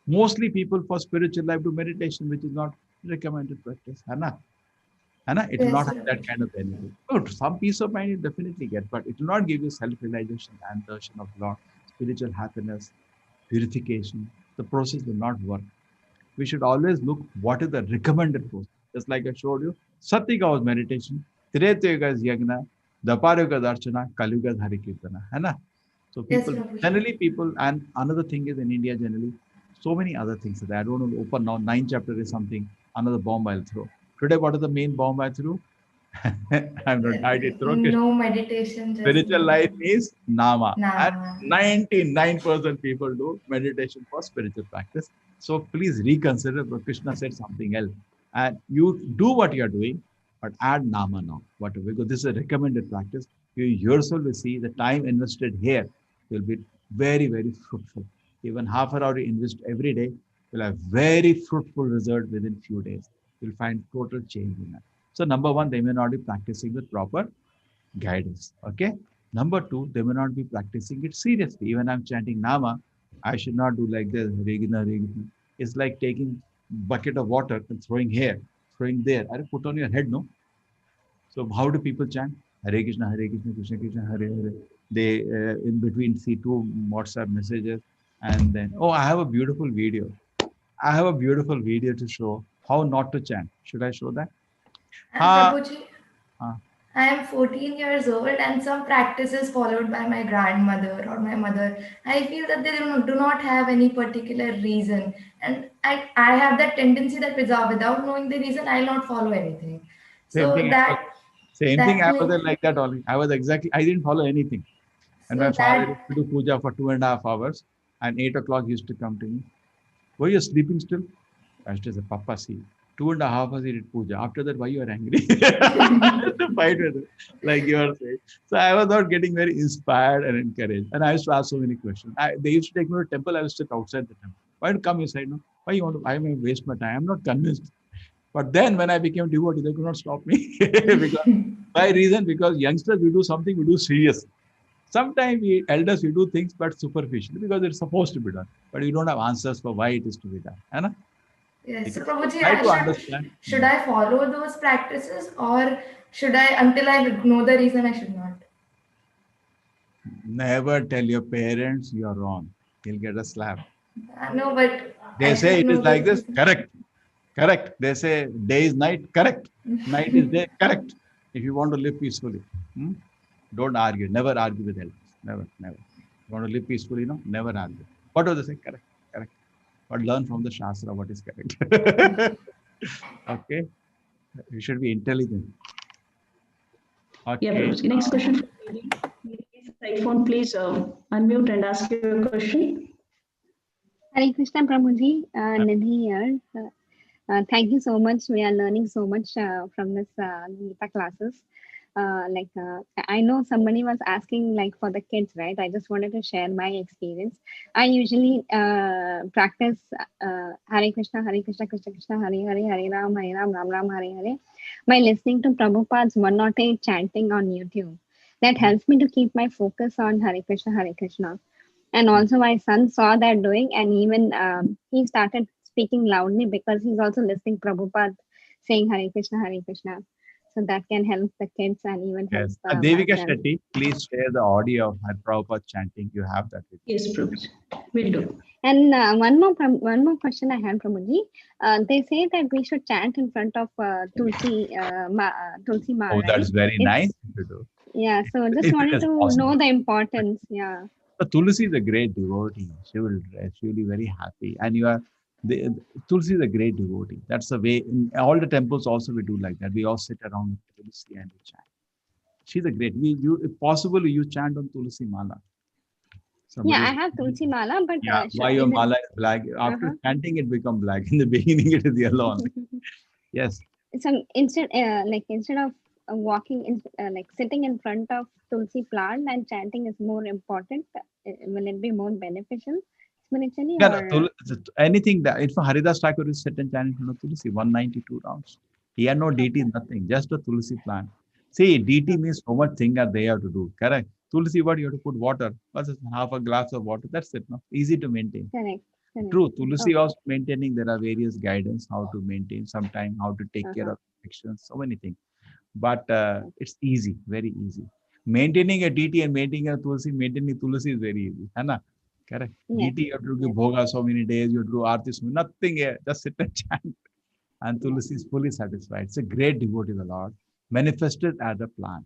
Mostly people for spiritual life do meditation, which is not recommended practice. It will not yes, have that kind of benefit. Good. Some peace of mind you definitely get, but it will not give you self-realization and darshan of Lord, spiritual happiness, purification. The process will not work. We should always look what is the recommended process. Just like I showed you, Satyuga was meditation, Tretayuga is yagna, Dwaparayuga darshana, Kalyuga is Hari Kirtana. है ना? So yes, people, Prabhuji. generally people, and another thing is in India generally, so many other things that I don't want to open now. 9th chapter is something, another bomb I'll throw. Today, what is the main bomb I threw? I'm not, I did throw Krishna. No meditation, just Spiritual Nama. life is Nama. And Nama. 99% people do meditation for spiritual practice. So please reconsider, but Krishna said something else. And you do what you're doing, but add Nama now. Whatever, because this is a recommended practice. You yourself will see the time invested here will be very, very fruitful. Even half an hour you invest every day will have very fruitful result within few days. You'll find total change in that. So number one, they may not be practicing with proper guidance. Okay. Number two, they may not be practicing it seriously. Even I'm chanting Nama, I should not do like this. Regina, Regina. It's like taking bucket of water and throwing here, throwing there. I put on your head, no? So how do people chant? Hare Krishna, Krishna Krishna, Hare Hare. They in between see two WhatsApp messages, and then I have a beautiful video. I have a beautiful video to show how not to chant. Should I show that? And Prabhuji, Ha. I am 14 years old, and some practices followed by my grandmother or my mother, I feel that they do not have any particular reason. And I have that tendency that without knowing the reason, I'll not follow anything. Same So thing. that I was makes, like that only. I didn't follow anything. And so my father that, used to do puja for 2.5 hours. And 8 o'clock he used to come to me. Were you sleeping still? I used to say, Papa, see, 2.5 hours he did puja. After that, why you are angry? To fight with it, like you are saying. So I was not getting very inspired and encouraged. And I used to ask so many questions. They used to take me to the temple. I used to sit outside the temple. Why don't you come inside? No? Why you want to? I may waste my time. I'm not convinced. But then when I became devotee, they could not stop me. Because by reason, because youngsters, we do something, we do seriously. Sometimes we elders, we do things, but superficially because it's supposed to be done. But we don't have answers for why it is to be done. Hai yes. So na? Prabhuji, Try to understand. should I follow those practices, or should I, until I know the reason, I should not? Never tell your parents you are wrong. You'll get a slap. No, but They I say should it is know the like this. reason. Correct. Correct. They say day is night. Correct. Night is day. Correct. If you want to live peacefully, don't argue. Never argue with elders. Never, never. You want to live peacefully, no? Never argue. What do they say? Correct. Correct. But learn from the Shastra what is correct. Okay. You should be intelligent. Okay. Yeah, Prabhuji. Next question. iPhone, please unmute and ask your question. Hare Krishna Prabhuji, Nidhi here. Thank you so much. We are learning so much from this Gita classes. I know somebody was asking like for the kids, right? I just wanted to share my experience. I usually practice Hare Krishna, Krishna Krishna, Hare Hare, Hare Ram, Ram Ram, Hare Hare by listening to Prabhupada's 108 chanting on YouTube. That helps me to keep my focus on Hare Krishna, Hare Krishna. And also my son saw that doing, and even he started speaking loudly because he's also listening Prabhupada saying Hare Krishna, Hare Krishna. so that can help the kids and even help Yes. Devika myself. Shetty, please share the audio of her Prabhupada chanting. You have that with you. Yes, Prabhuji. Will do. And one more question I had, Prabhuji. They say that we should chant in front of Tulsi Ma, Oh, right? that's very nice to do. Yeah, so just If it wanted is to possible. know the importance. Yeah. But Tulsi is a great devotee. She will be very happy. And Tulsi is a great devotee. That's the way. In all the temples also we do like that. We all sit around Tulsi and we chant. She's a great. If possible, you chant on Tulsi Mala. Yeah, Somebody I have Tulsi Mala, but yeah, why your is it? mala is black? After chanting, it become black. In the beginning, it is yellow only. Yes. So instead of walking in, like sitting in front of Tulsi plant and chanting is more important. Will it be more beneficial spiritually Yeah, or? anything that if Haridas Thakur is sit and chant in front of Tulsi, 192 rounds. He had no deity, nothing, just a Tulsi plant. See, deity means so much thing that they have to do. Correct. Tulsi, what you have to put water, half a glass of water. That's it. No, easy to maintain. Correct. True. Tulsi also maintaining. There are various guidance how to maintain. Sometime how to take care of infections. So many things. But it's easy, very easy. Maintaining a deity and maintaining a Tulsi, maintaining Tulsi is very easy. Hai na? Correct. Yes. Deity, you have to do bhoga so many days, you have to do arti, nothing here. Just sit and chant. And Tulsi is fully satisfied. It's a great devotee of the Lord, manifested as a plant.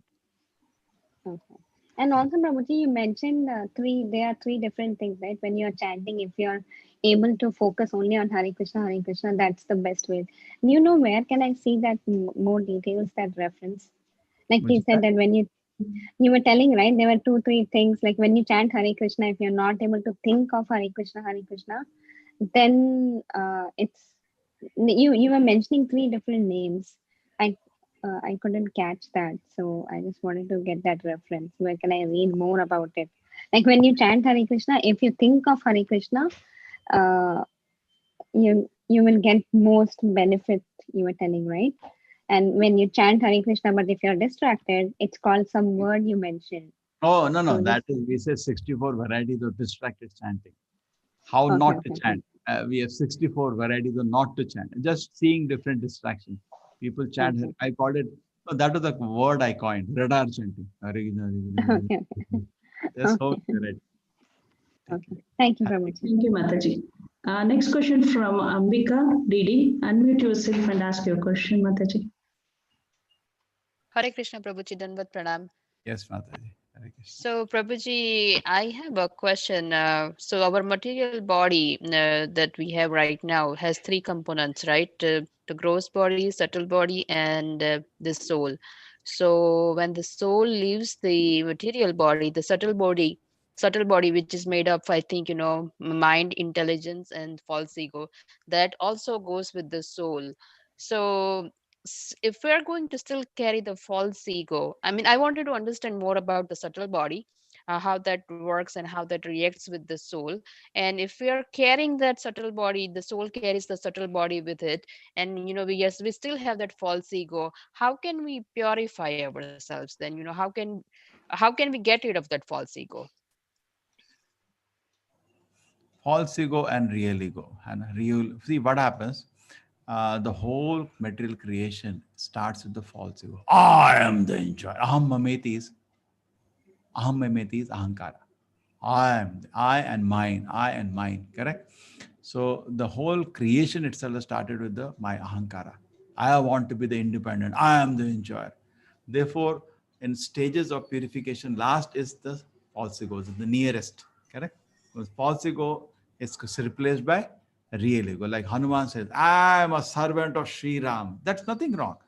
Okay. And also, Prabhuji, you mentioned there are three different things, right? When you're chanting, if you're able to focus only on Hare Krishna, that's the best way. Do you know where can I see that more details, that reference? Like you said that when you were telling, right, there were 2-3 things, like when you chant Hare Krishna, if you're not able to think of Hare Krishna, then it's, you were mentioning 3 different names. I couldn't catch that, so I just wanted to get that reference. Where can I read more about it? Like when you chant Hare Krishna, if you think of Hare Krishna, uh, you will get most benefit, you were telling, right? And when you chant Hare Krishna, but if you're distracted, it's called some word you mentioned. Oh, no. So That is, we say 64 varieties of distracted chanting. How not to chant. We have 64 varieties of not to chant. Just seeing different distractions. People chant. I called it, that was the word I coined, radar chanting. That's so correct. Okay. Thank you very much. Thank you, Mataji. Next question from Ambika Didi. Unmute yourself and ask your question, Mataji. Hare Krishna, Prabhuji, Danvat Pranam. Yes, Mataji. So, Prabhuji, I have a question. So, our material body that we have right now has 3 components, right? The gross body, subtle body, and the soul. So, when the soul leaves the material body, the subtle body, which is made up, I think, mind, intelligence, and false ego, that also goes with the soul. So, if we're going to still carry the false ego, I mean, I wanted to understand more about the subtle body, how that works and how that reacts with the soul. And if we are carrying that subtle body, the soul carries the subtle body with it, and we still have that false ego. How can we purify ourselves then? How can we get rid of that false ego? False ego and real ego. And see what happens. The whole material creation starts with the false ego. I am the enjoyer. Aham mameti is ahankara. I and mine, correct? So the whole creation itself started with my ahankara. I want to be the independent. I am the enjoyer. Therefore, in stages of purification, last is the false ego, the nearest, correct? Because false ego is replaced by real ego. Like Hanuman says, I am a servant of Sri Ram. That's nothing wrong.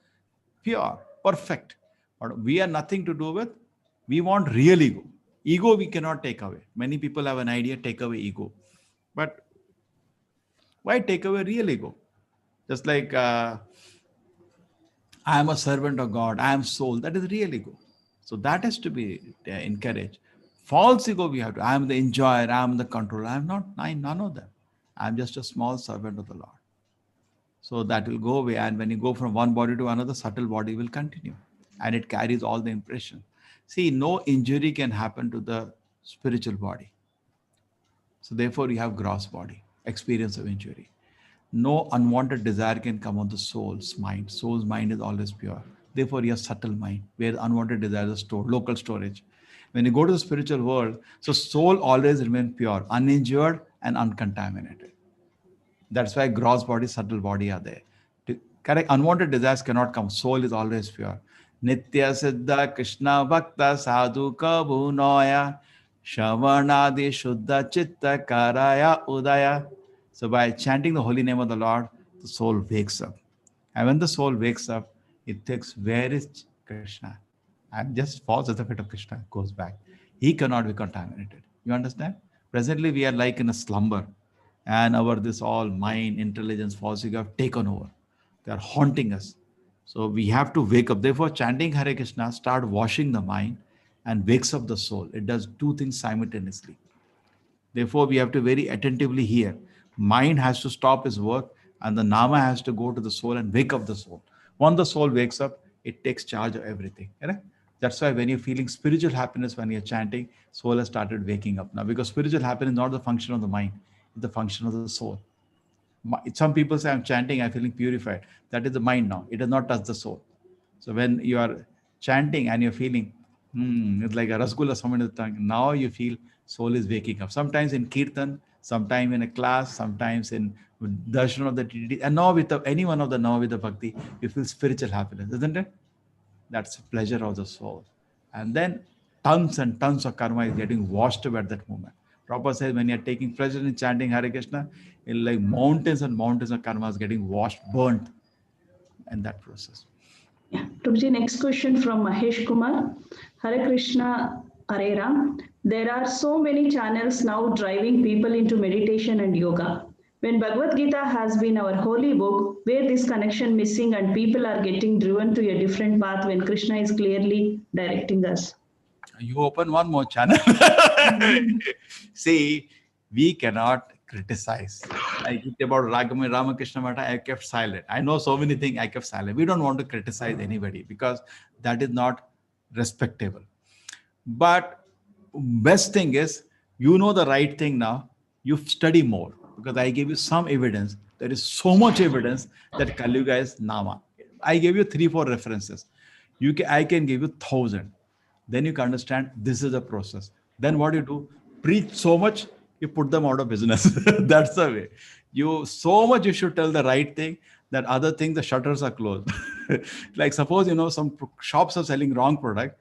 Pure, perfect. But we are nothing to do with, we want real ego. Ego we cannot take away. Many people have an idea, take away ego. But why take away real ego? Just like I am a servant of God, I am soul. That is real ego. So that has to be encouraged. False ego we have to, I am the enjoyer, I am the controller. I am not, none of them. I am just a small servant of the Lord. So that will go away. And when you go from one body to another, subtle body will continue. And it carries all the impression. See, no injury can happen to the spiritual body. So therefore you have gross body, experience of injury. No unwanted desire can come on the soul's mind. Soul's mind is always pure. Therefore, you have subtle mind, where unwanted desires are stored, local storage. When you go to the spiritual world, so soul always remains pure, uninjured and uncontaminated. That's why gross body, subtle body are there. Correct? Unwanted desires cannot come. Soul is always pure. Nitya Siddha Krishna Bhakta Sadhu Kabhunoya Shavanadi Shuddha Chitta Karaya Udaya. So by chanting the holy name of the Lord, the soul wakes up. And when the soul wakes up, it thinks, where is Krishna? And just falls at the feet of Krishna, goes back. He cannot be contaminated. You understand? Presently, we are like in a slumber, and our this all mind, intelligence, false ego have taken over. They are haunting us. So we have to wake up. Therefore, chanting Hare Krishna start washing the mind and wakes up the soul. It does two things simultaneously. Therefore, we have to very attentively hear. Mind has to stop its work, and the Nama has to go to the soul and wake up the soul. Once the soul wakes up, it takes charge of everything. Correct? That's why when you're feeling spiritual happiness when you're chanting, soul has started waking up now. Because spiritual happiness is not the function of the mind, it's the function of the soul. Some people say, I'm chanting, I'm feeling purified. That is the mind now. It does not touch the soul. So when you are chanting and you're feeling, it's like a rasgulla summoned in the tongue. Now you feel soul is waking up. Sometimes in kirtan, sometimes in a class, sometimes in darshan of the deity. And now with any one of the now with the bhakti, you feel spiritual happiness, isn't it? That's the pleasure of the soul. And then tons and tons of karma is getting washed away at that moment. Prabhupada says when you're taking pleasure in chanting Hare Krishna, like mountains and mountains of karma is getting washed, burnt in that process. Yeah. Prabhuji, next question from Mahesh Kumar. Hare Krishna, Hare Ram. There are so many channels now driving people into meditation and yoga. When Bhagavad Gita has been our holy book, where this connection missing and people are getting driven to a different path when Krishna is clearly directing us. You open one more channel. See, we cannot criticize. Like about Ramakrishna Mata, I kept silent. I know so many things, I kept silent. We don't want to criticize anybody because that is not respectable. But best thing is, you know the right thing now, you study more because I gave you some evidence. There is so much evidence that Kali Yuga is Nama. I gave you 3-4 references. I can give you 1,000. Then you can understand this is a process. Then what you do, preach so much, you put them out of business. That's the way. You so much you should tell the right thing, that other thing the shutters are closed. Like suppose some shops are selling wrong product,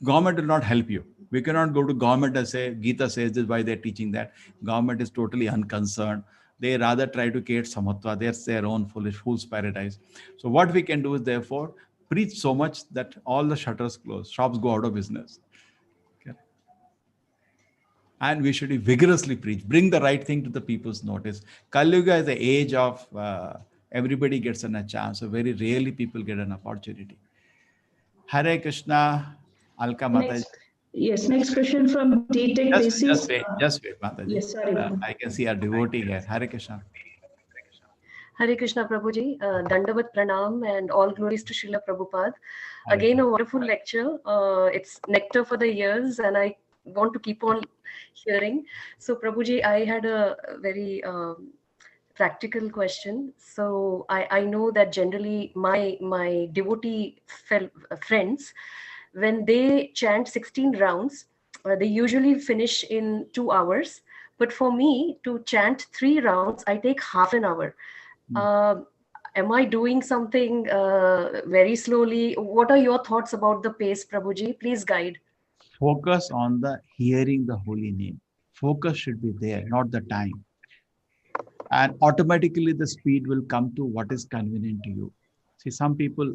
government will not help you. We cannot go to government and say Gita says this, why they're teaching that. Government is totally unconcerned. They rather try to create samatva. There's their own fool's paradise. So what we can do is therefore preach so much that all the shutters close, shops go out of business. Okay. And we should vigorously preach, bring the right thing to the people's notice. Kali Yuga is the age of everybody gets a chance. So very rarely people get an opportunity. Hare Krishna, Alka Mataji. Yes, next question from D-Tech. Just wait, Mataji. Yes, sorry. I can see our devotee here. Hare Krishna. Hare Krishna Prabhuji, Dandavat Pranam and all glories to Srila Prabhupada. Again, a wonderful lecture. It's nectar for the ears and I want to keep on hearing. So Prabhuji, I had a very practical question. So I know that generally my devotee friends, when they chant 16 rounds, they usually finish in 2 hours. But for me to chant 3 rounds, I take half an hour. Am I doing something very slowly? What are your thoughts about the pace, Prabhuji? Please guide. Focus on the hearing the holy name. Focus should be there, not the time. And automatically the speed will come to what is convenient to you. See, some people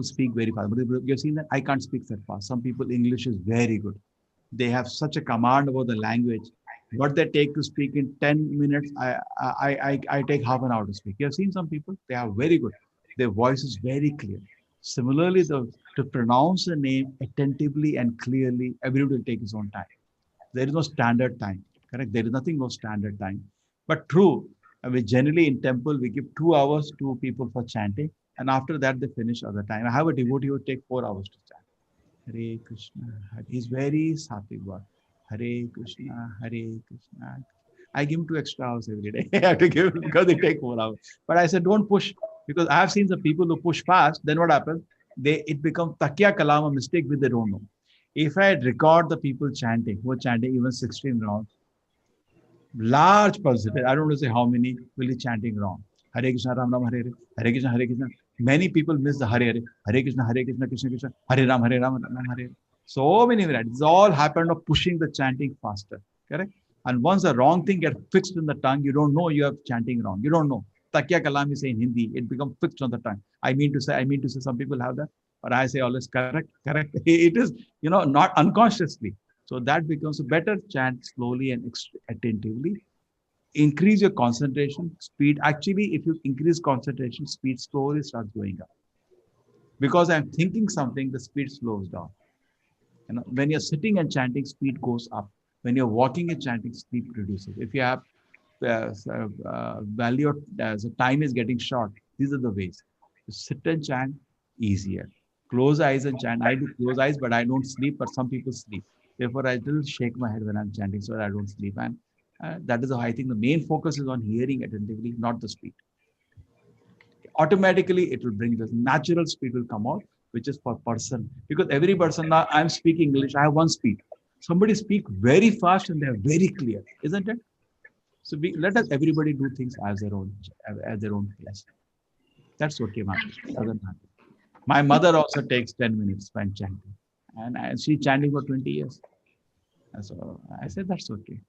speak very fast. But you've seen that I can't speak that fast. Some people, English is very good. They have such a command over the language. What they take to speak in 10 minutes, I take half an hour to speak. You have seen some people, they are very good. Their voice is very clear. Similarly, to pronounce a name attentively and clearly, everybody will take his own time. There is no standard time, correct? There is nothing no standard time. But true, generally in temple, we give 2 hours to people for chanting. And after that, they finish other time. I have a devotee who take 4 hours to chant. Hare Krishna. He's very sattvic one. Hare Krishna, Hare Krishna. I give him 2 extra hours every day. I have to give him because they take 4 hours. But I said, don't push. Because I have seen some people who push fast. Then what happens? it becomes takya kalam, a mistake which they don't know. If I record the people chanting, who are chanting even 16 rounds, large percentage, I don't want to say how many, will be chanting wrong. Hare Krishna, Ram Ram, Hare Hare, Hare Krishna, Hare Krishna. Many people miss the Hare Hare, Hare Krishna, Krishna Krishna, Hare Ram, Ram Ram, Hare Hare. So many varieties. It's all happened of pushing the chanting faster. Correct? And once the wrong thing gets fixed in the tongue, you don't know you are chanting wrong. You don't know. Takya kalam is in Hindi. It becomes fixed on the tongue. I mean to say, some people have that, but I say always correct, correct. It is, not unconsciously. So that becomes a better chant slowly and attentively. Increase your concentration, speed. Actually, if you increase concentration, speed slowly starts going up. Because I'm thinking something, the speed slows down. When you're sitting and chanting, speed goes up. When you're walking and chanting, speed reduces. If you have value, the time is getting short. These are the ways. To sit and chant, easier. Close eyes and chant. I do close eyes, but I don't sleep, but some people sleep. Therefore, I still shake my head when I'm chanting so that I don't sleep. And that is how I think the main focus is on hearing attentively, not the speed. Automatically, it will bring this natural speed will come out, which is for person. Because every person, now I'm speaking English, I have one speed. Somebody speak very fast and they are very clear, isn't it? So let us everybody do things as their own pace. That's okay, doesn't matter. My mother also takes 10 minutes when chanting, and she's chanting for 20 years. And so I said that's okay.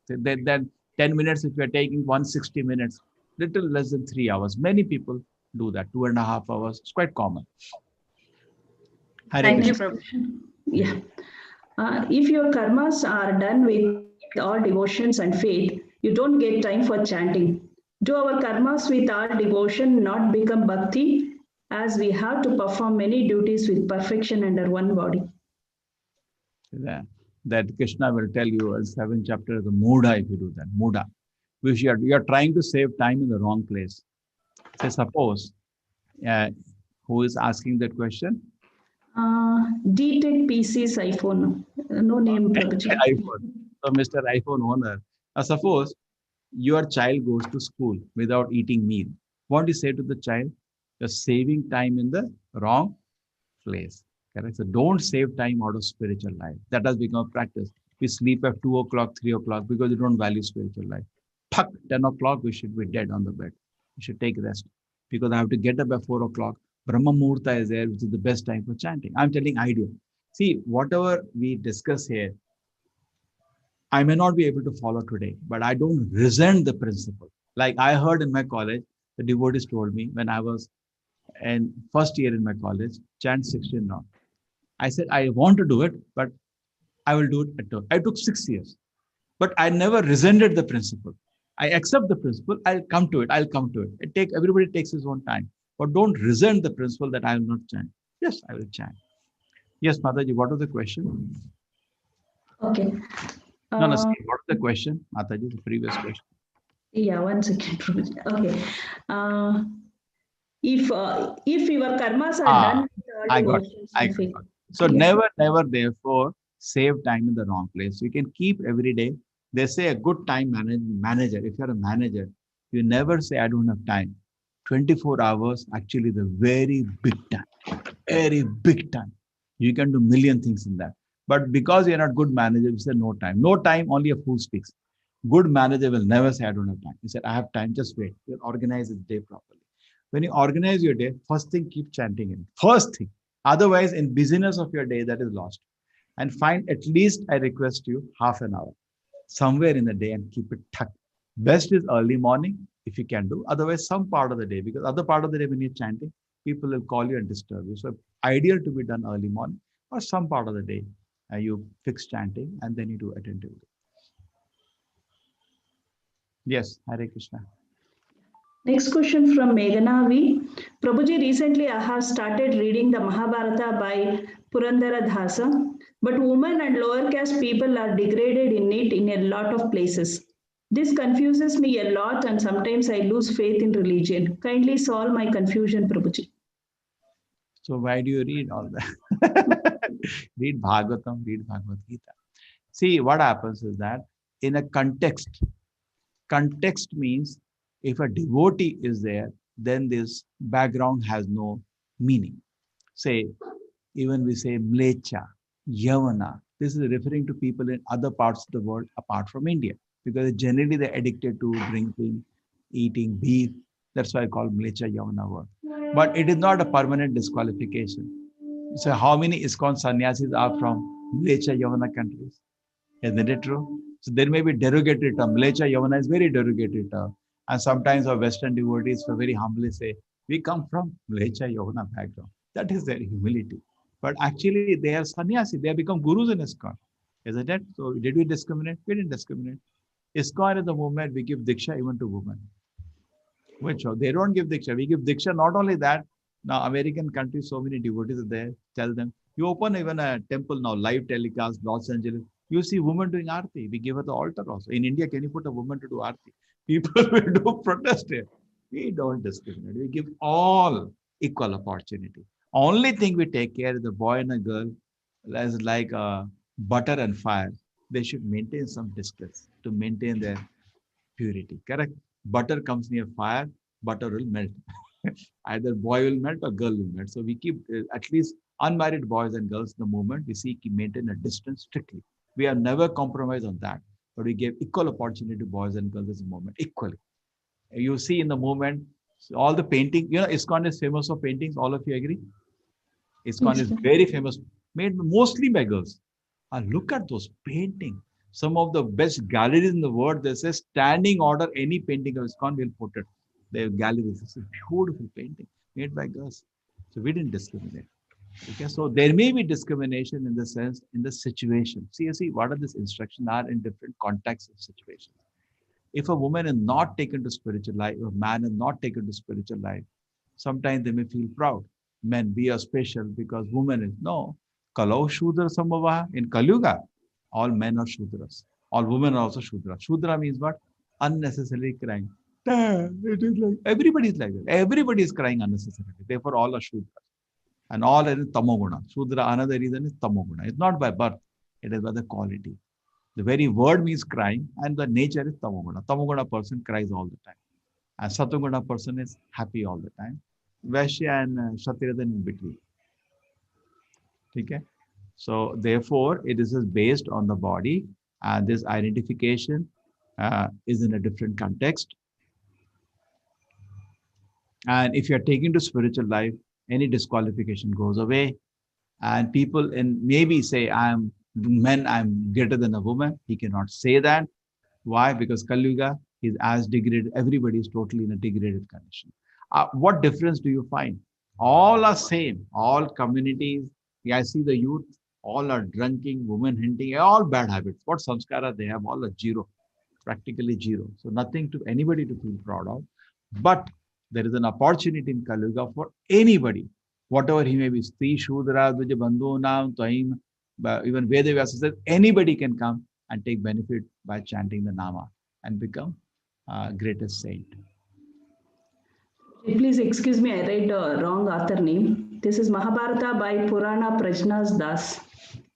Then 10 minutes. If we are taking 160 minutes, little less than 3 hours. Many people do that, 2.5 hours. It's quite common. Thank you, Prabhu. Yeah. If your karmas are done with all devotions and faith, you don't get time for chanting. Do our karmas with all devotion not become bhakti, as we have to perform many duties with perfection under one body? That Krishna will tell you in 7th chapter, the Muda, if you do that. Muda. Which you are trying to save time in the wrong place. Say, suppose, who is asking that question? D-Tech PC's iPhone. No name, Prabhuji. iPhone. So, Mr. iPhone owner, suppose your child goes to school without eating meal. What do you say to the child? You're saving time in the wrong place. Correct? So don't save time out of spiritual life. That has become a practice. We sleep at 2 o'clock, 3 o'clock because we don't value spiritual life. 10 o'clock, we should be dead on the bed. We should take rest because I have to get up at 4 o'clock. Brahma Muhurta is there, which is the best time for chanting. I'm telling ideal. See, whatever we discuss here, I may not be able to follow today, but I don't resent the principle. Like I heard in my college, the devotees told me when I was in first year in my college, chant 16 rounds. I said, I want to do it, but I will do it at all. I took 6 years, but I never resented the principle. I accept the principle. I'll come to it. Everybody takes his own time, but don't resent the principle that I will not chant. Yes, I will chant. Yes, Mataji, what was the question? Okay. No, what was the question, Mataji? The previous question. Yeah, 1 second. Okay. If your karmas are done, I got it. So never, therefore, save time in the wrong place. You can keep every day. They say a good time manager. If you're a manager, you never say, I don't have time. 24 hours, actually the very big time. Very big time. You can do million things in that. But because you're not good manager, you say no time. No time, only a fool speaks. Good manager will never say, I don't have time. He said, I have time, just wait. You'll organize his day properly. When you organize your day, first thing, keep chanting in. First thing. Otherwise, in busyness of your day, that is lost. And find at least, I request you, half an hour somewhere in the day and keep it tucked. Best is early morning, if you can do. Otherwise, some part of the day, because other part of the day when you're chanting, people will call you and disturb you. So ideal to be done early morning or some part of the day. You fix chanting and then you do attentively. Yes, Hare Krishna. Next question from Meghana V. Prabhuji, recently I have started reading the Mahabharata by Purandara Dasa, but women and lower caste people are degraded in it in a lot of places. This confuses me a lot and sometimes I lose faith in religion. Kindly solve my confusion, Prabhuji. So why do you read all that? Read Bhagavatam, read Bhagavad Gita. See, what happens is that in a context means if a devotee is there, then this background has no meaning. Say, even we say Mlecha, Yavana. This is referring to people in other parts of the world apart from India, because generally they're addicted to drinking, eating beef. That's why I call Mlecha Yavana word. But it is not a permanent disqualification. So how many ISKCON sannyasis are from Mlecha Yavana countries? Isn't it true? So there may be derogatory term. Mlecha Yavana is very derogatory term. And sometimes our Western devotees will very humbly say, we come from Mlecha Yavana background. That is their humility. But actually they are sannyasi. They have become gurus in ISKCON. Isn't it? So did we discriminate? We didn't discriminate. ISKCON is the movement we give Diksha even to women. Which they don't give Diksha. We give Diksha. Not only that, now American countries, so many devotees are there. Tell them, you open even a temple now, live telecast, Los Angeles, you see women doing arti. We give her the altar also. In India, can you put a woman to do arti? People will do protest here. We don't discriminate. We give all equal opportunity. Only thing we take care is the boy and a girl, as like butter and fire. They should maintain some distance to maintain their purity. Correct? Butter comes near fire, butter will melt. Either boy will melt or girl will melt. So we keep at least unmarried boys and girls in the movement. We seek to maintain a distance strictly. We have never compromised on that, but we gave equal opportunity to boys and girls in the movement equally. You see in the movement, all the painting, ISKCON is famous for paintings. All of you agree? ISKCON is very famous, made mostly by girls. And look at those paintings. Some of the best galleries in the world, they say standing order, any painting of ISKCON will put it. Their galleries. It's a beautiful painting made by girls. So we didn't discriminate. Okay, so there may be discrimination in the sense, in the situation. See, what are these instructions are in different contexts of situations. If a woman is not taken to spiritual life, or a man is not taken to spiritual life, sometimes they may feel proud. Men, we are special because women is, no. Kalau Shudra Sambhava in Kalyuga, all men are Shudras. All women are also Shudra. Shudra means what? Unnecessarily crying. It is like, everybody is like that. Everybody is crying unnecessarily. Therefore, all are Shudras. And all are Tamoguna. Shudra, another reason is Tamoguna. It's not by birth. It is by the quality. The very word means crying, and the nature is Tamoguna. Tamoguna person cries all the time. And Satoguna person is happy all the time. Vaishya and Kshatriya in between. Okay? So therefore, it is based on the body, and this identification is in a different context. And if you are taken to spiritual life, any disqualification goes away. And people maybe say, I'm greater than a woman. He cannot say that. Why? Because Kali Yuga is as degraded. Everybody is totally in a degraded condition. What difference do you find? All are same. All communities. I see the youth. All are drinking, women hinting, all bad habits. What samskara they have, all are zero, practically zero. So nothing to anybody to feel proud of. But there is an opportunity in Kali Yuga for anybody, whatever he may be. Stri, Shudra, Dvija, Bandhu, Nam, Taim, even Vedavyasa says anybody can come and take benefit by chanting the Nama and become greatest saint. Please excuse me, I read wrong author name. This is Mahabharata by Purana Prajnas Das,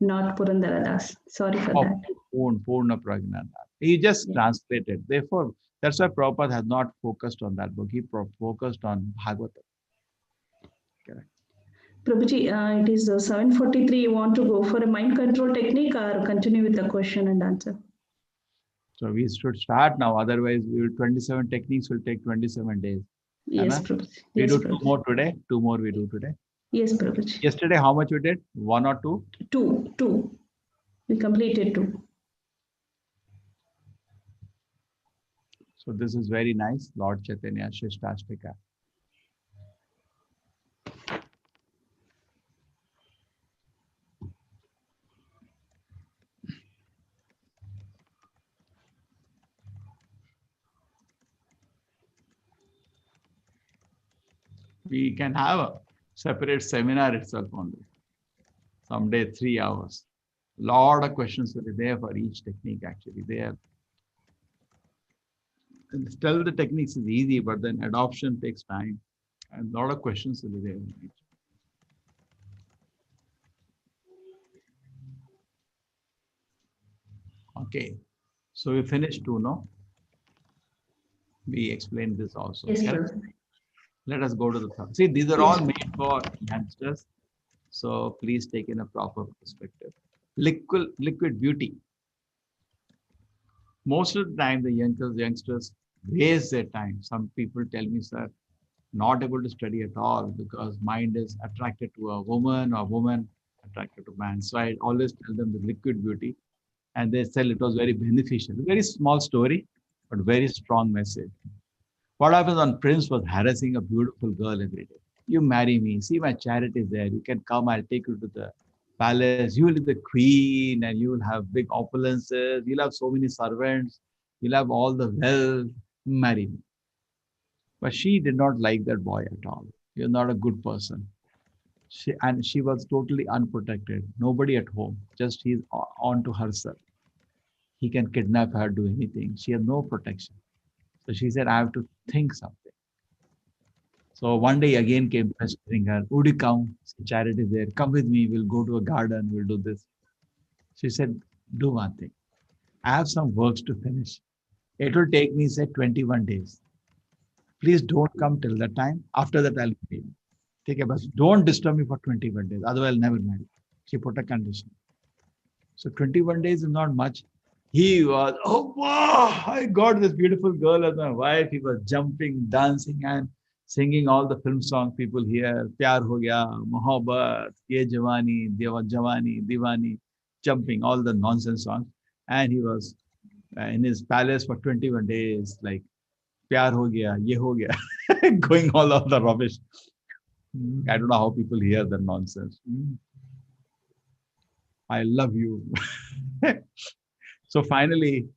not Purandara Das. Sorry for that. Purna Prajna Das. He just translated. Therefore, that's why Prabhupada has not focused on that book. He focused on Bhagavad. Correct. Prabhuji, it is 7:43. You want to go for a mind control technique or continue with the question and answer? So we should start now. Otherwise, 27 techniques will take 27 days. Yes, Prabhuji. We Yes, do Prabhuji. 2 more today. 2 more we do today. Yes, Prabhuji. Yesterday, how much we did? 1 or 2? 2. We completed 2. So this is very nice. Lord Chaitanya Shishtashtika. We can have a separate seminar itself on this. Someday 3 hours. Lot of questions will be there for each technique actually. Tell the techniques is easy, but then adoption takes time. And a lot of questions will be there. Okay. So we finished 2, no? We explained this also. Yes, Let us go to the third. See, these are all made for youngsters. So please take in a proper perspective. Liquid beauty. Most of the time, the youngsters waste their time. Some people tell me, sir, not able to study at all because mind is attracted to a woman or woman attracted to man. So I always tell them the liquid beauty, and they said it was very beneficial. Very small story, but very strong message. What happens when Prince was harassing a beautiful girl every day? You marry me. See, my charity is there. You can come. I'll take you to the palace. You will be the queen and you will have big opulences. You'll have so many servants. You'll have all the wealth. Marry me. But she did not like that boy at all. You're not a good person. She was totally unprotected. Nobody at home. Just he's on to herself. He can kidnap her, do anything. She has no protection. So she said, I have to think something. So one day again came pestering her, would you come? Charity is there. Come with me. We'll go to a garden. We'll do this. She said, do one thing. I have some works to finish. It will take me, say, 21 days. Please don't come till that time. After that, I'll pay you. Take a bus. Don't disturb me for 21 days. Otherwise, I'll never marry. She put a condition. So 21 days is not much. He was, oh, wow, I got this beautiful girl as my wife. He was jumping, dancing, and singing all the film songs people hear. Pyar Ho Gaya, Mohabbat, Ye Jawani, Jawani, Diwani, jumping, all the nonsense songs. And he was in his palace for 21 days, like, Pyar Ho Gaya, Ye Ho Gaya, going all of the rubbish. I don't know how people hear the nonsense. I love you. So finally,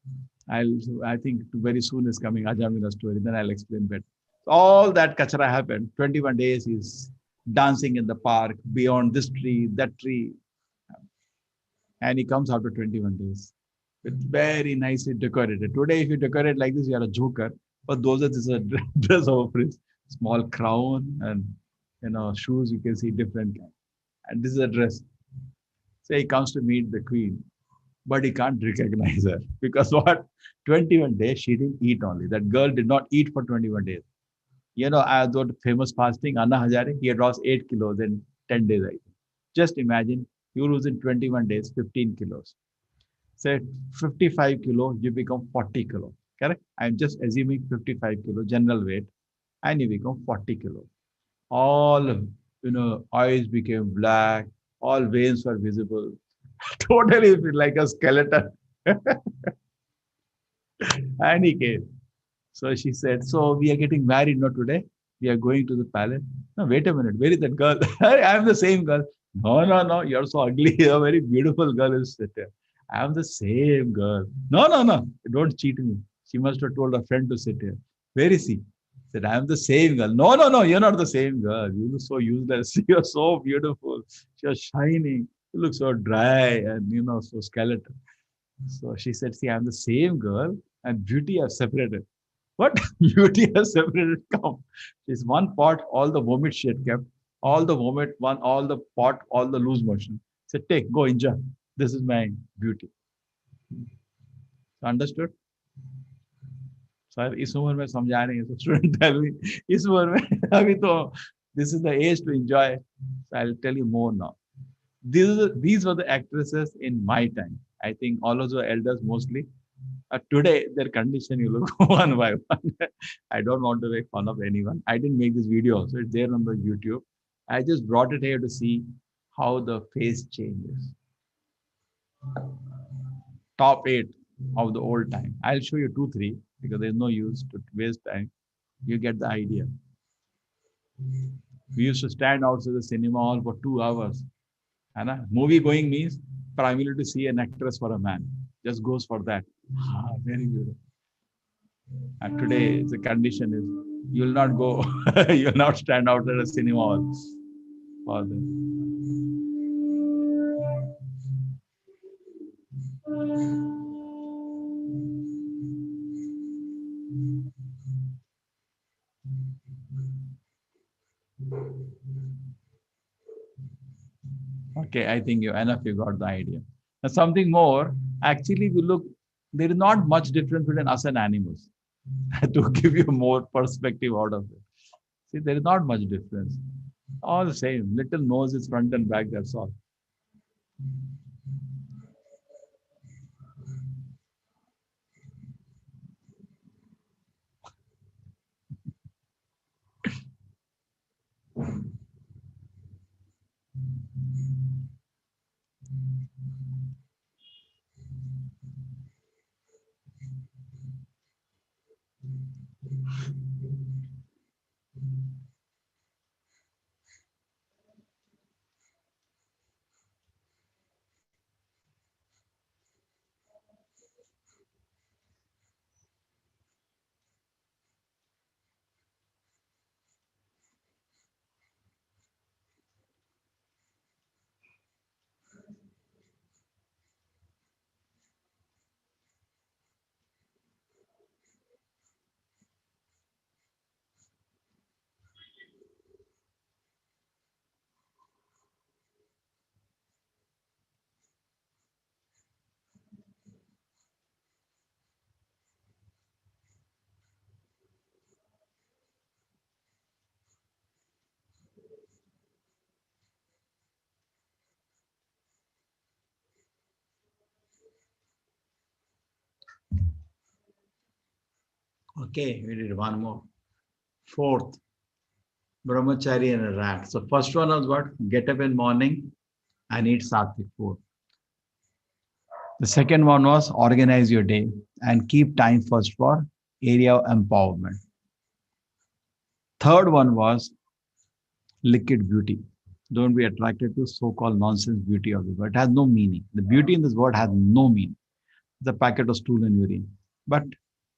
I think very soon is coming Ajamila story. Then I'll explain better. All that kachara happened. 21 days he's dancing in the park beyond this tree, that tree. And he comes after 21 days. It's very nicely decorated. Today, if you decorate like this, you are a joker. But those days, it's a dress of a prince. Small crown and shoes, you can see different kind. And this is a dress. So he comes to meet the queen. But he can't recognize her. Because what? 21 days, she didn't eat only. That girl did not eat for 21 days. I thought famous fasting, Anna Hazare, he had lost 8 kilos in 10 days. I think. Just imagine, you lose in 21 days, 15 kilos. Say 55 kilo, you become 40 kilo. Correct? I'm just assuming 55 kilo general weight, and you become 40 kilo. All, eyes became black, all veins were visible. Totally like a skeleton. And he came. So she said, so we are getting married, not today. We are going to the palace. No, wait a minute. Where is that girl? I am the same girl. No. You're so ugly. A very beautiful girl is sitting. I am the same girl. No. Don't cheat me. She must have told a friend to sit here. Where is he? Said, I am the same girl. No. You're not the same girl. You look so useless. You're so beautiful. You're shining. You look so dry and, so skeleton. So she said, see, I'm the same girl and beauty have separated. What? Beauty has separated? Come. It's one pot, all the vomit she had kept, all the vomit, all the pot, all the loose motion. Said, take, go enjoy. This is my beauty. Understood? Sir, इस उम्र में समझा रहे हैं तो student tell me, इस उम्र में अभी तो this is the age to enjoy. So I'll tell you more now. These were the actresses in my time. I think all of the elders mostly. Today, their condition, you look one by one. I don't want to make fun of anyone. I didn't make this video, so it's there on the YouTube. I just brought it here to see how the face changes. Top 8 of the old time. I'll show you 2, 3 because there's no use to waste time. You get the idea. We used to stand outside the cinema hall for 2 hours. And movie going means primarily to see an actress for a man. Just goes for that. Very beautiful. And today the condition is you will not go, you will not stand outside a cinema hall for this. Okay, I think you got the idea. Now something more, actually we look, there is not much difference between us and animals. To give you more perspective out of it. See, there is not much difference. All the same. Little nose is front and back, that's all. Okay, we did one more. Fourth, brahmachari and a rat. So first one was what? Get up in morning and eat sattvic food. The second one was organize your day and keep time first for area of empowerment. Third one was liquid beauty. Don't be attracted to so-called nonsense beauty of the word. It has no meaning. The beauty in this word has no meaning. It's a packet of stool and urine. But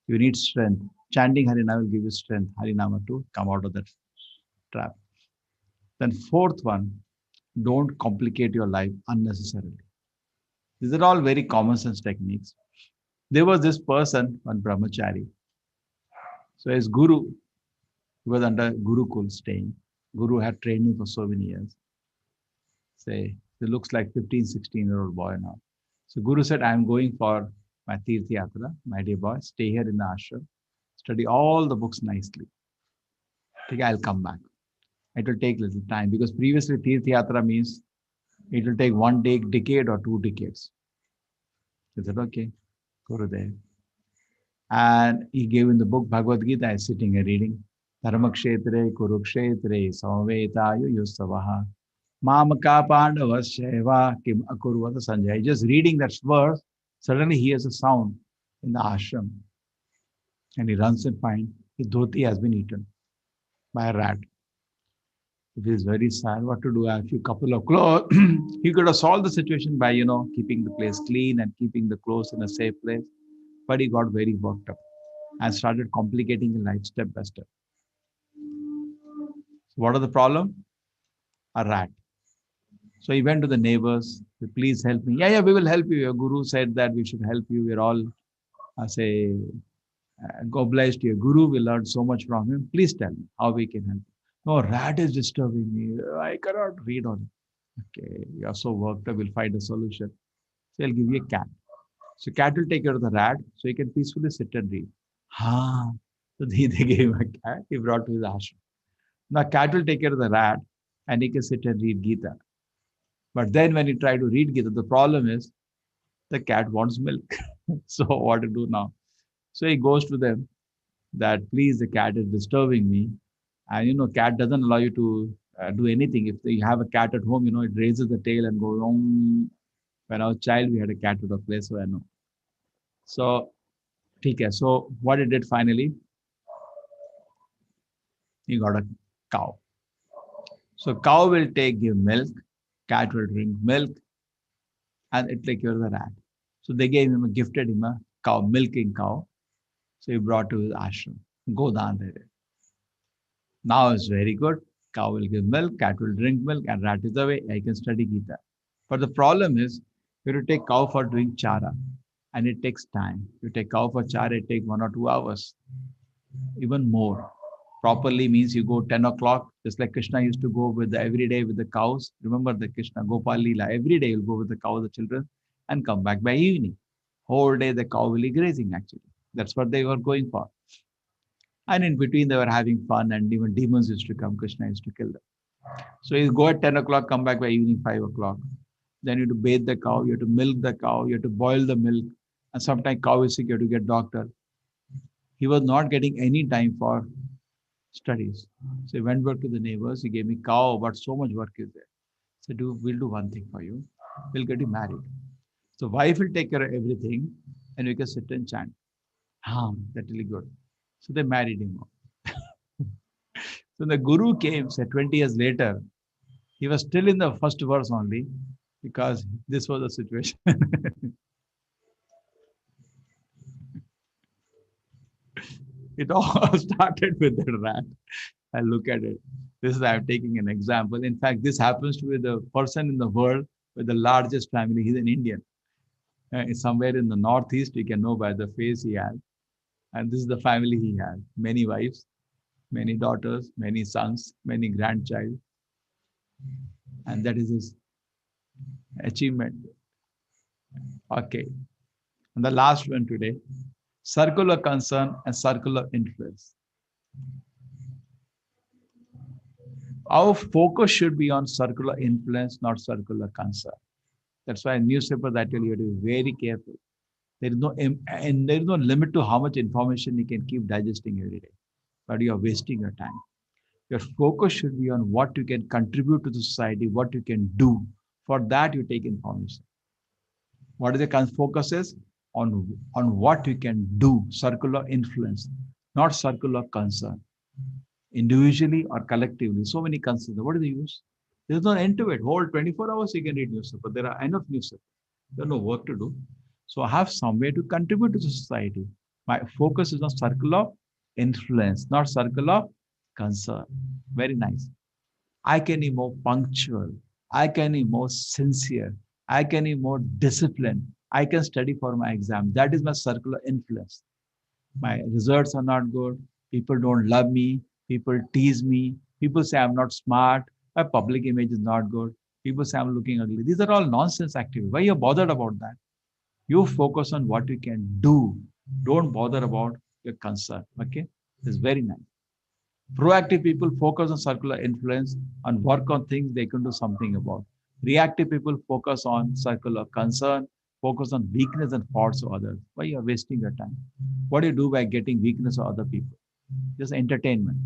you need strength. Chanting Harinama will give you strength, Harinama, to come out of that trap. Then fourth one, don't complicate your life unnecessarily. These are all very common sense techniques. There was this person, one brahmachari. So his guru, he was under Gurukul staying. Guru had trained him for so many years. Say, he looks like 15, 16-year-old boy now. So Guru said, I am going for my Tirth Yatra, my dear boy, stay here in the ashram, study all the books nicely. Okay, I'll come back. It will take little time because previously Tirth Yatra means it will take one decade or 2 decades. He said, okay, Guru there. And he gave in the book Bhagavad Gita, I was sitting and reading. Dharmakshetre Kurukshetre Samvetayu Yusavaha Mamaka Pandavasyeva Kim Akurvata Sanjay. Just reading that verse, suddenly he hears a sound in the ashram. And he runs and finds his dhoti has been eaten by a rat. It is very sad. What to do? I have a couple of clothes. He could have solved the situation by, keeping the place clean and keeping the clothes in a safe place. But he got very worked up and started complicating his life step by step. So what are the problem? A rat. So he went to the neighbors. Said, please help me. Yeah, we will help you. Your guru said that we should help you. We're all, obliged to your guru. We learned so much from him. Please tell me how we can help. No, rat is disturbing me. I cannot read on it. Okay, you are so worked up. We'll find a solution. So I'll give you a cat. So cat will take care of the rat, so he can peacefully sit and read. So they gave him a cat. He brought to his ashram. Now cat will take care of the rat, and he can sit and read Gita. But then when he tried to read Gita, the problem is the cat wants milk. So what to do now? So he goes to them that please, the cat is disturbing me. And cat doesn't allow you to do anything. If you have a cat at home, it raises the tail and goes on. When I was a child, we had a cat at a place, so I know. So, okay. So what he did finally, he got a cow. So cow will give milk, cat will drink milk, and it take care of the rat. So they gifted him a cow, milking cow. So he brought to his ashram. Godan did it. Now it's very good. Cow will give milk, cat will drink milk, and rat is away. I can study Gita. But the problem is, you have to take cow for doing chara, and it takes time. You take cow for chara, it takes 1 or 2 hours, even more. Properly means you go 10 o'clock, just like Krishna used to go every day with the cows. Remember the Krishna Gopal Leela. Every day you'll go with the cow, the children, and come back by evening. Whole day the cow will be grazing actually. That's what they were going for. And in between they were having fun, and even demons used to come. Krishna used to kill them. So you go at 10 o'clock, come back by evening 5 o'clock. Then you have to bathe the cow, you have to milk the cow, you have to boil the milk. And sometimes cow is sick, you have to get doctor. He was not getting any time for studies. So he went back to the neighbors. He gave me cow, but so much work is there. So we'll do one thing for you. We'll get you married. So wife will take care of everything, and we can sit and chant. That's really good. So they married him. So the guru came, said 20 years later, he was still in the first verse only because this was the situation. It all started with the rat. I look at it. This is, I'm taking an example. In fact, this happens to be the person in the world with the largest family. He's an Indian. Somewhere in the Northeast, you can know by the face he has. And this is the family he has. Many wives, many daughters, many sons, many grandchild. And that is his achievement. Okay. And the last one today, circular concern and circular influence. Our focus should be on circular influence, not circular concern. That's why newspapers, I tell you, you have to be very careful. There is no limit to how much information you can keep digesting every day, but you are wasting your time. Your focus should be on what you can contribute to the society, what you can do. For that, you take information. What is the focus is on what you can do, circular influence, not circular concern. Individually or collectively, so many concerns. What is the use? There's no end to it. Whole 24 hours you can read newspaper. There are enough newspapers. There's no work to do. So I have some way to contribute to the society. My focus is on circular influence, not circular concern. Very nice. I can be more punctual. I can be more sincere. I can be more disciplined. I can study for my exam. That is my circular influence. My results are not good. People don't love me. People tease me. People say I'm not smart. My public image is not good. People say I'm looking ugly. These are all nonsense activities. Why are you bothered about that? You focus on what you can do. Don't bother about your concern. Okay? It's very nice. Proactive people focus on circular influence and work on things they can do something about. Reactive people focus on circular concern, focus on weakness and faults of others. Why you are wasting your time? What do you do by getting weakness of other people? Just entertainment.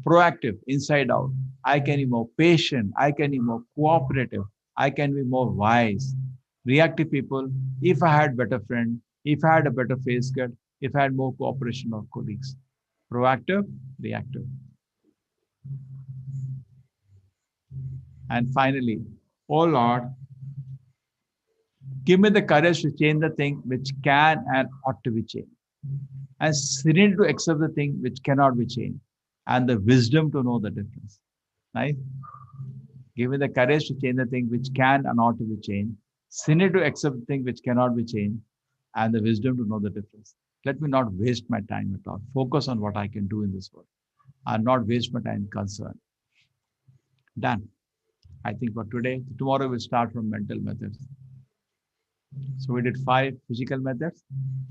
Proactive, inside out. I can be more patient. I can be more cooperative. I can be more wise. Reactive people, if I had better friend, if I had a better face cut, if I had more cooperation of colleagues. Proactive, reactive. And finally, oh Lord, give me the courage to change the thing which can and ought to be changed, and serenity to accept the thing which cannot be changed, and the wisdom to know the difference. Right? Give me the courage to change the thing which can and ought to be changed, serenity to accept the thing which cannot be changed, and the wisdom to know the difference. Let me not waste my time at all. Focus on what I can do in this world, and not waste my time in concern. Done. I think for today, tomorrow we'll start from mental methods. So we did 5 physical methods.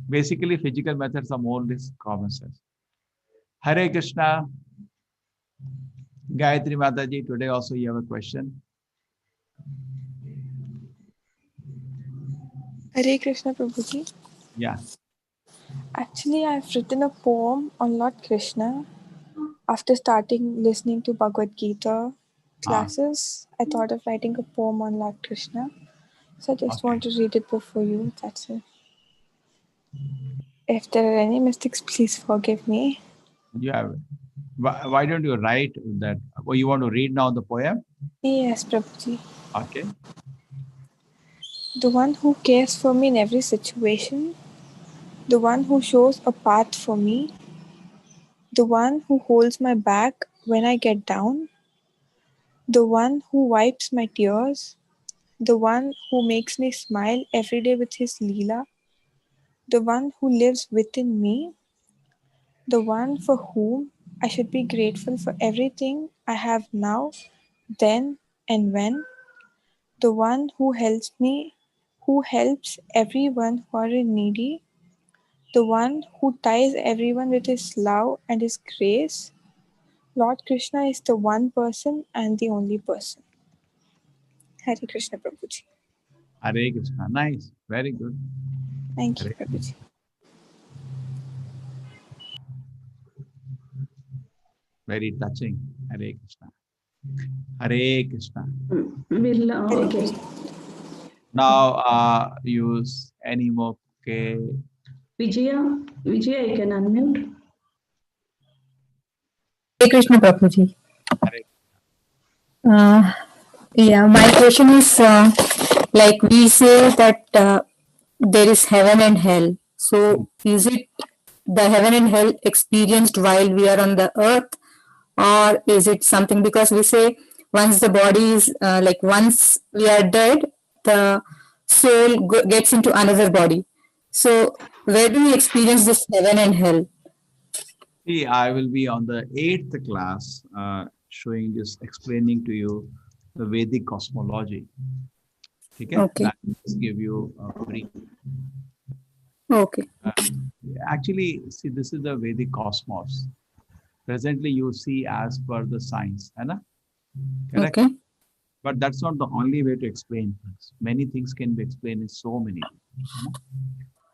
Basically, physical methods are more or less common sense. Hare Krishna. Gayatri Mataji, today also you have a question. Hare Krishna Prabhuji. Yeah. Actually, I've written a poem on Lord Krishna. After starting listening to Bhagavad Gita classes, I thought of writing a poem on Lord Krishna. So I just want to read it before you. That's it. If there are any mistakes, please forgive me. Yeah. Why don't you write that? Or you want to read now the poem? Yes, Prabhuji. Okay. The one who cares for me in every situation, the one who shows a path for me, the one who holds my back when I get down, the one who wipes my tears, the one who makes me smile every day with his Leela, the one who lives within me, the one for whom I should be grateful for everything I have now, then, and when, the one who helps me, who helps everyone who are needy, the one who ties everyone with his love and his grace, Lord Krishna is the one person and the only person. Hare Krishna, Prabhuji. Hare Krishna. Nice. Very good. Thank you, Hare. Prabhuji. Very touching. Hare Krishna. Hare Krishna. Okay. Now, use any more. Okay. Vijaya, I can unmute. Hare Krishna, Prabhuji. Hare. Yeah, my question is like we say that there is heaven and hell. So is it the heaven and hell experienced while we are on the earth, or is it something because we say once the body is like once we are dead, the soul gets into another body. So where do we experience this heaven and hell? See, I will be on the 8th class showing this, explaining to you the Vedic cosmology. Okay? Okay. I'll just give you a brief. Okay. Actually, see, this is the Vedic cosmos. Presently, you see as per the science, right? Correct? Okay. But that's not the only way to explain things. Many things can be explained in so many ways. Right?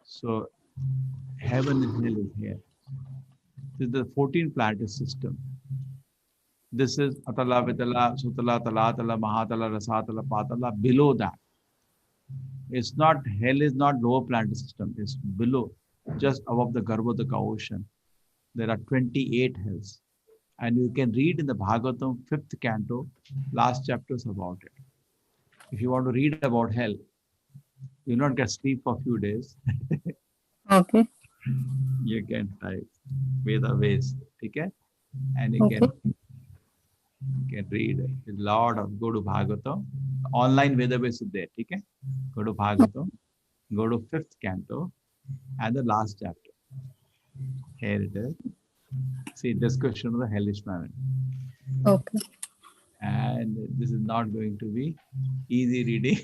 So, heaven and hell is here. This is the 14 planet system. This is Atala, Vitala, Sutala, Talatala, Mahatala, Rasatala, Patala. Below that, it's not, hell is not lower planet system. It's below, just above the Garbhodaka ocean. There are 28 hells. And you can read in the Bhagavatam 5th canto, last chapters about it. If you want to read about hell, you'll not get sleep for a few days. Okay. You can type Veda Ways, okay? And you can read a lot of, go to Bhagavatam. Online Veda Ways is there, okay? Go to Bhagavatam, go to 5th canto, and the last chapter. Here it is. See, discussion of the hellish planet. Okay. And this is not going to be easy reading.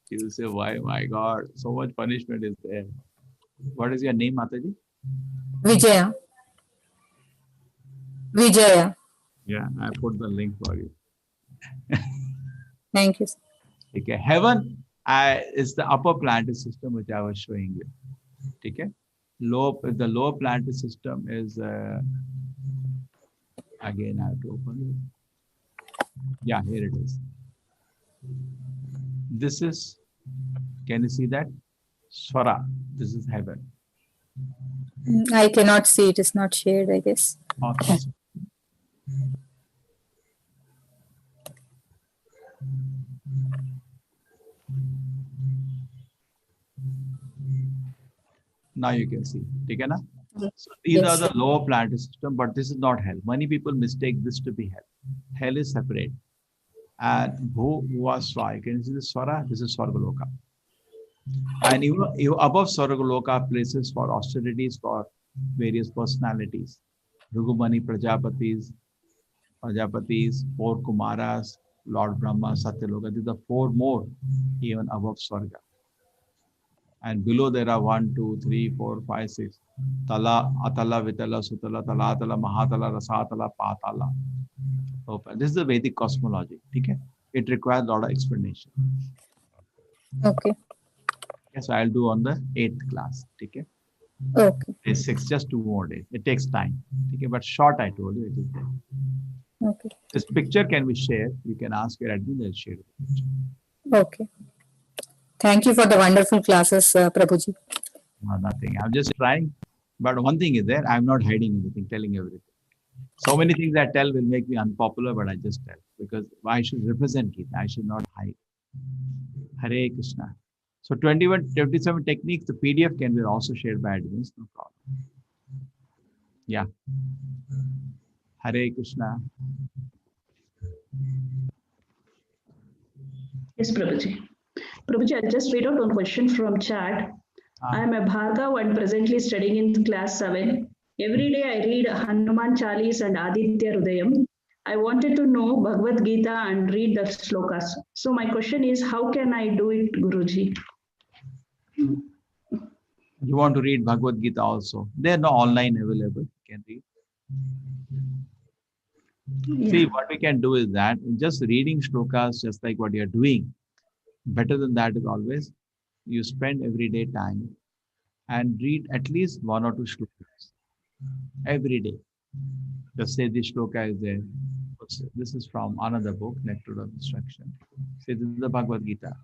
You say, why, my God, so much punishment is there. What is your name, Mataji? Vijaya. Vijaya. Yeah, I put the link for you. Thank you. Okay, heaven is the upper planetary system which I was showing you. Okay, the lower planetary system is again I have to open it. Yeah, here it is. This is, can you see that? Swara. This is heaven. I cannot see. It is not shared, I guess. Okay. Now you can see. Okay, na? So these are the lower planetary system, but this is not hell. Many people mistake this to be hell. Hell is separate. And Bhu Swa, can you see the Swara? This is Swargaloka. And you above Swargaloka, places for austerities for various personalities. Rugumani Prajapatis, 4 Kumaras, Lord Brahma, Satyaloka. These are 4 more even above Swarga. And below there are 1, 2, 3, 4, 5, 6. Tala, Atala, Vitala, Sutala, Talatala, Mahatala, Rasatala, Patala. Okay. This is the Vedic cosmology. Okay? It requires a lot of explanation. Okay. Yes, I'll do on the 8th class. Okay? Okay. Day 6, just 2 more days. It takes time. Okay? But short, I told you, it is there. Okay. This picture can be shared. You can ask your admin, they'll share the picture. Okay. Thank you for the wonderful classes, Prabhuji. No, nothing. I'm just trying. But one thing is there, I'm not hiding anything, telling everything. So many things I tell will make me unpopular, but I just tell. Because I should represent Gita. I should not hide. Hare Krishna. So 27 techniques, the PDF can be also shared by admins, no problem. Yeah. Hare Krishna. Yes, Prabhuji. Prabhuji, I'll just read out one question from chat. I am a Bhargav and presently studying in class 7. Every day I read Hanuman Chalis and Aditya Hridayam. I wanted to know Bhagavad Gita and read the slokas. So my question is, how can I do it, Guruji? You want to read Bhagavad Gita also. They are no online available. You can read. See, what we can do is that just reading shlokas, just like what you're doing, better than that is always you spend every day time and read at least 1 or 2 shlokas every day. Just say this shloka is there. This is from another book, Nectar of Instruction. Say this is the Bhagavad Gita.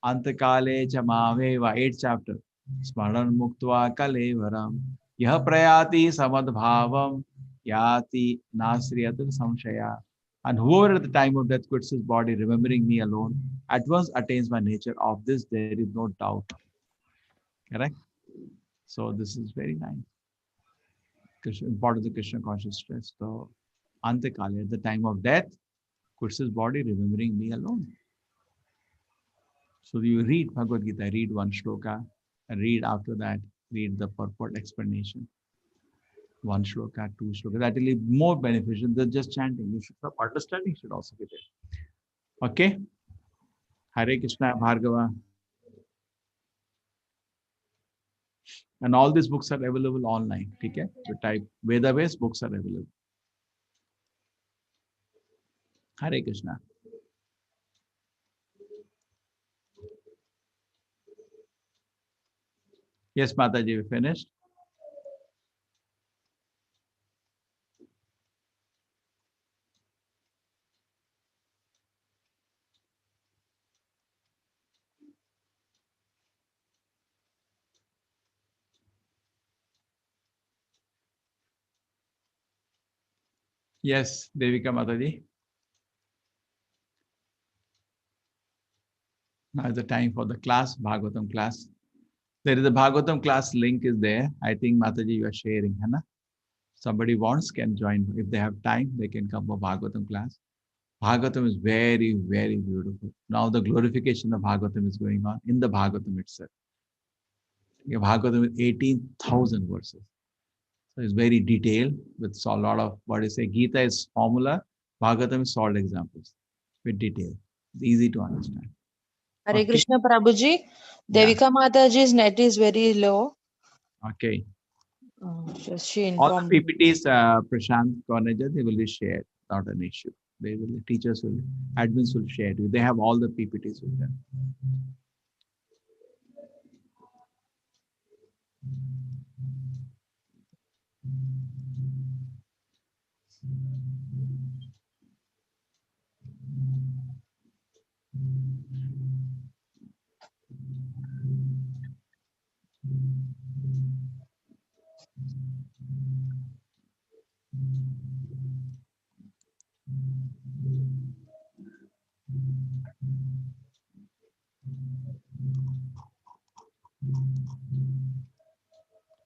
Antakale cha mameva, 8th chapter. Smaran muktva kalevaram. Yah prayati samadbhavam yati nasriyatul samshaya. And whoever at the time of death quits his body, remembering me alone, at once attains my nature. Of this there is no doubt. Correct? So this is very nice. Important of the Krishna consciousness. So Antakale, at the time of death, quits his body, remembering me alone. So you read Bhagavad Gita, read 1 shloka, and read after that, read the purport explanation. 1 shloka, 2 shloka. That will be more beneficial than just chanting. You should have understanding should also be there. Okay? Hare Krishna, Bhargava. And all these books are available online. Okay? You type Veda-based books are available. Hare Krishna. Yes, Mataji, we finished. Yes, Devika Mataji. Now is the time for the class, Bhagavatam class. There is a Bhagavatam class link is there. I think Mataji, you are sharing, Hannah. Somebody wants can join. If they have time, they can come for Bhagavatam class. Bhagavatam is very, very beautiful. Now the glorification of Bhagavatam is going on in the Bhagavatam itself. Bhagavatam is 18,000 verses. So it's very detailed with a lot of what is say. Gita is formula. Bhagavatam is solved examples with detail. It's easy to understand. Hare Okay. Krishna Prabhuji, Devika Mataji's net is very low. Okay. Just she All informed the me. PPTs, Prashant Korneja, they will be shared. Not an issue. They will. Teachers will. Admins will share. They have all the PPTs with them.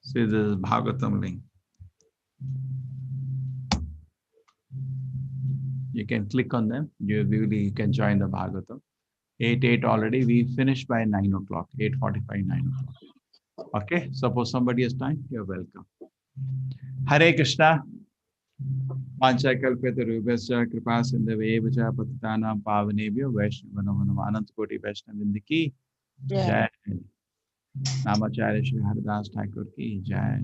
See, this is Bhagavatam link. You can click on them. You can join the Bhagavatam. 8 already. We finished by 9 o'clock. 8:45, 9 o'clock. Okay. Suppose somebody has time. You're welcome. Hare Krishna. Pancha kalpetarubhasya kripa sindhave cha patitanam pavanebhyo vaishnavanam anant koti vaishnavindhi ki jai. Namacharya Shri Haridas Thakur ki jai.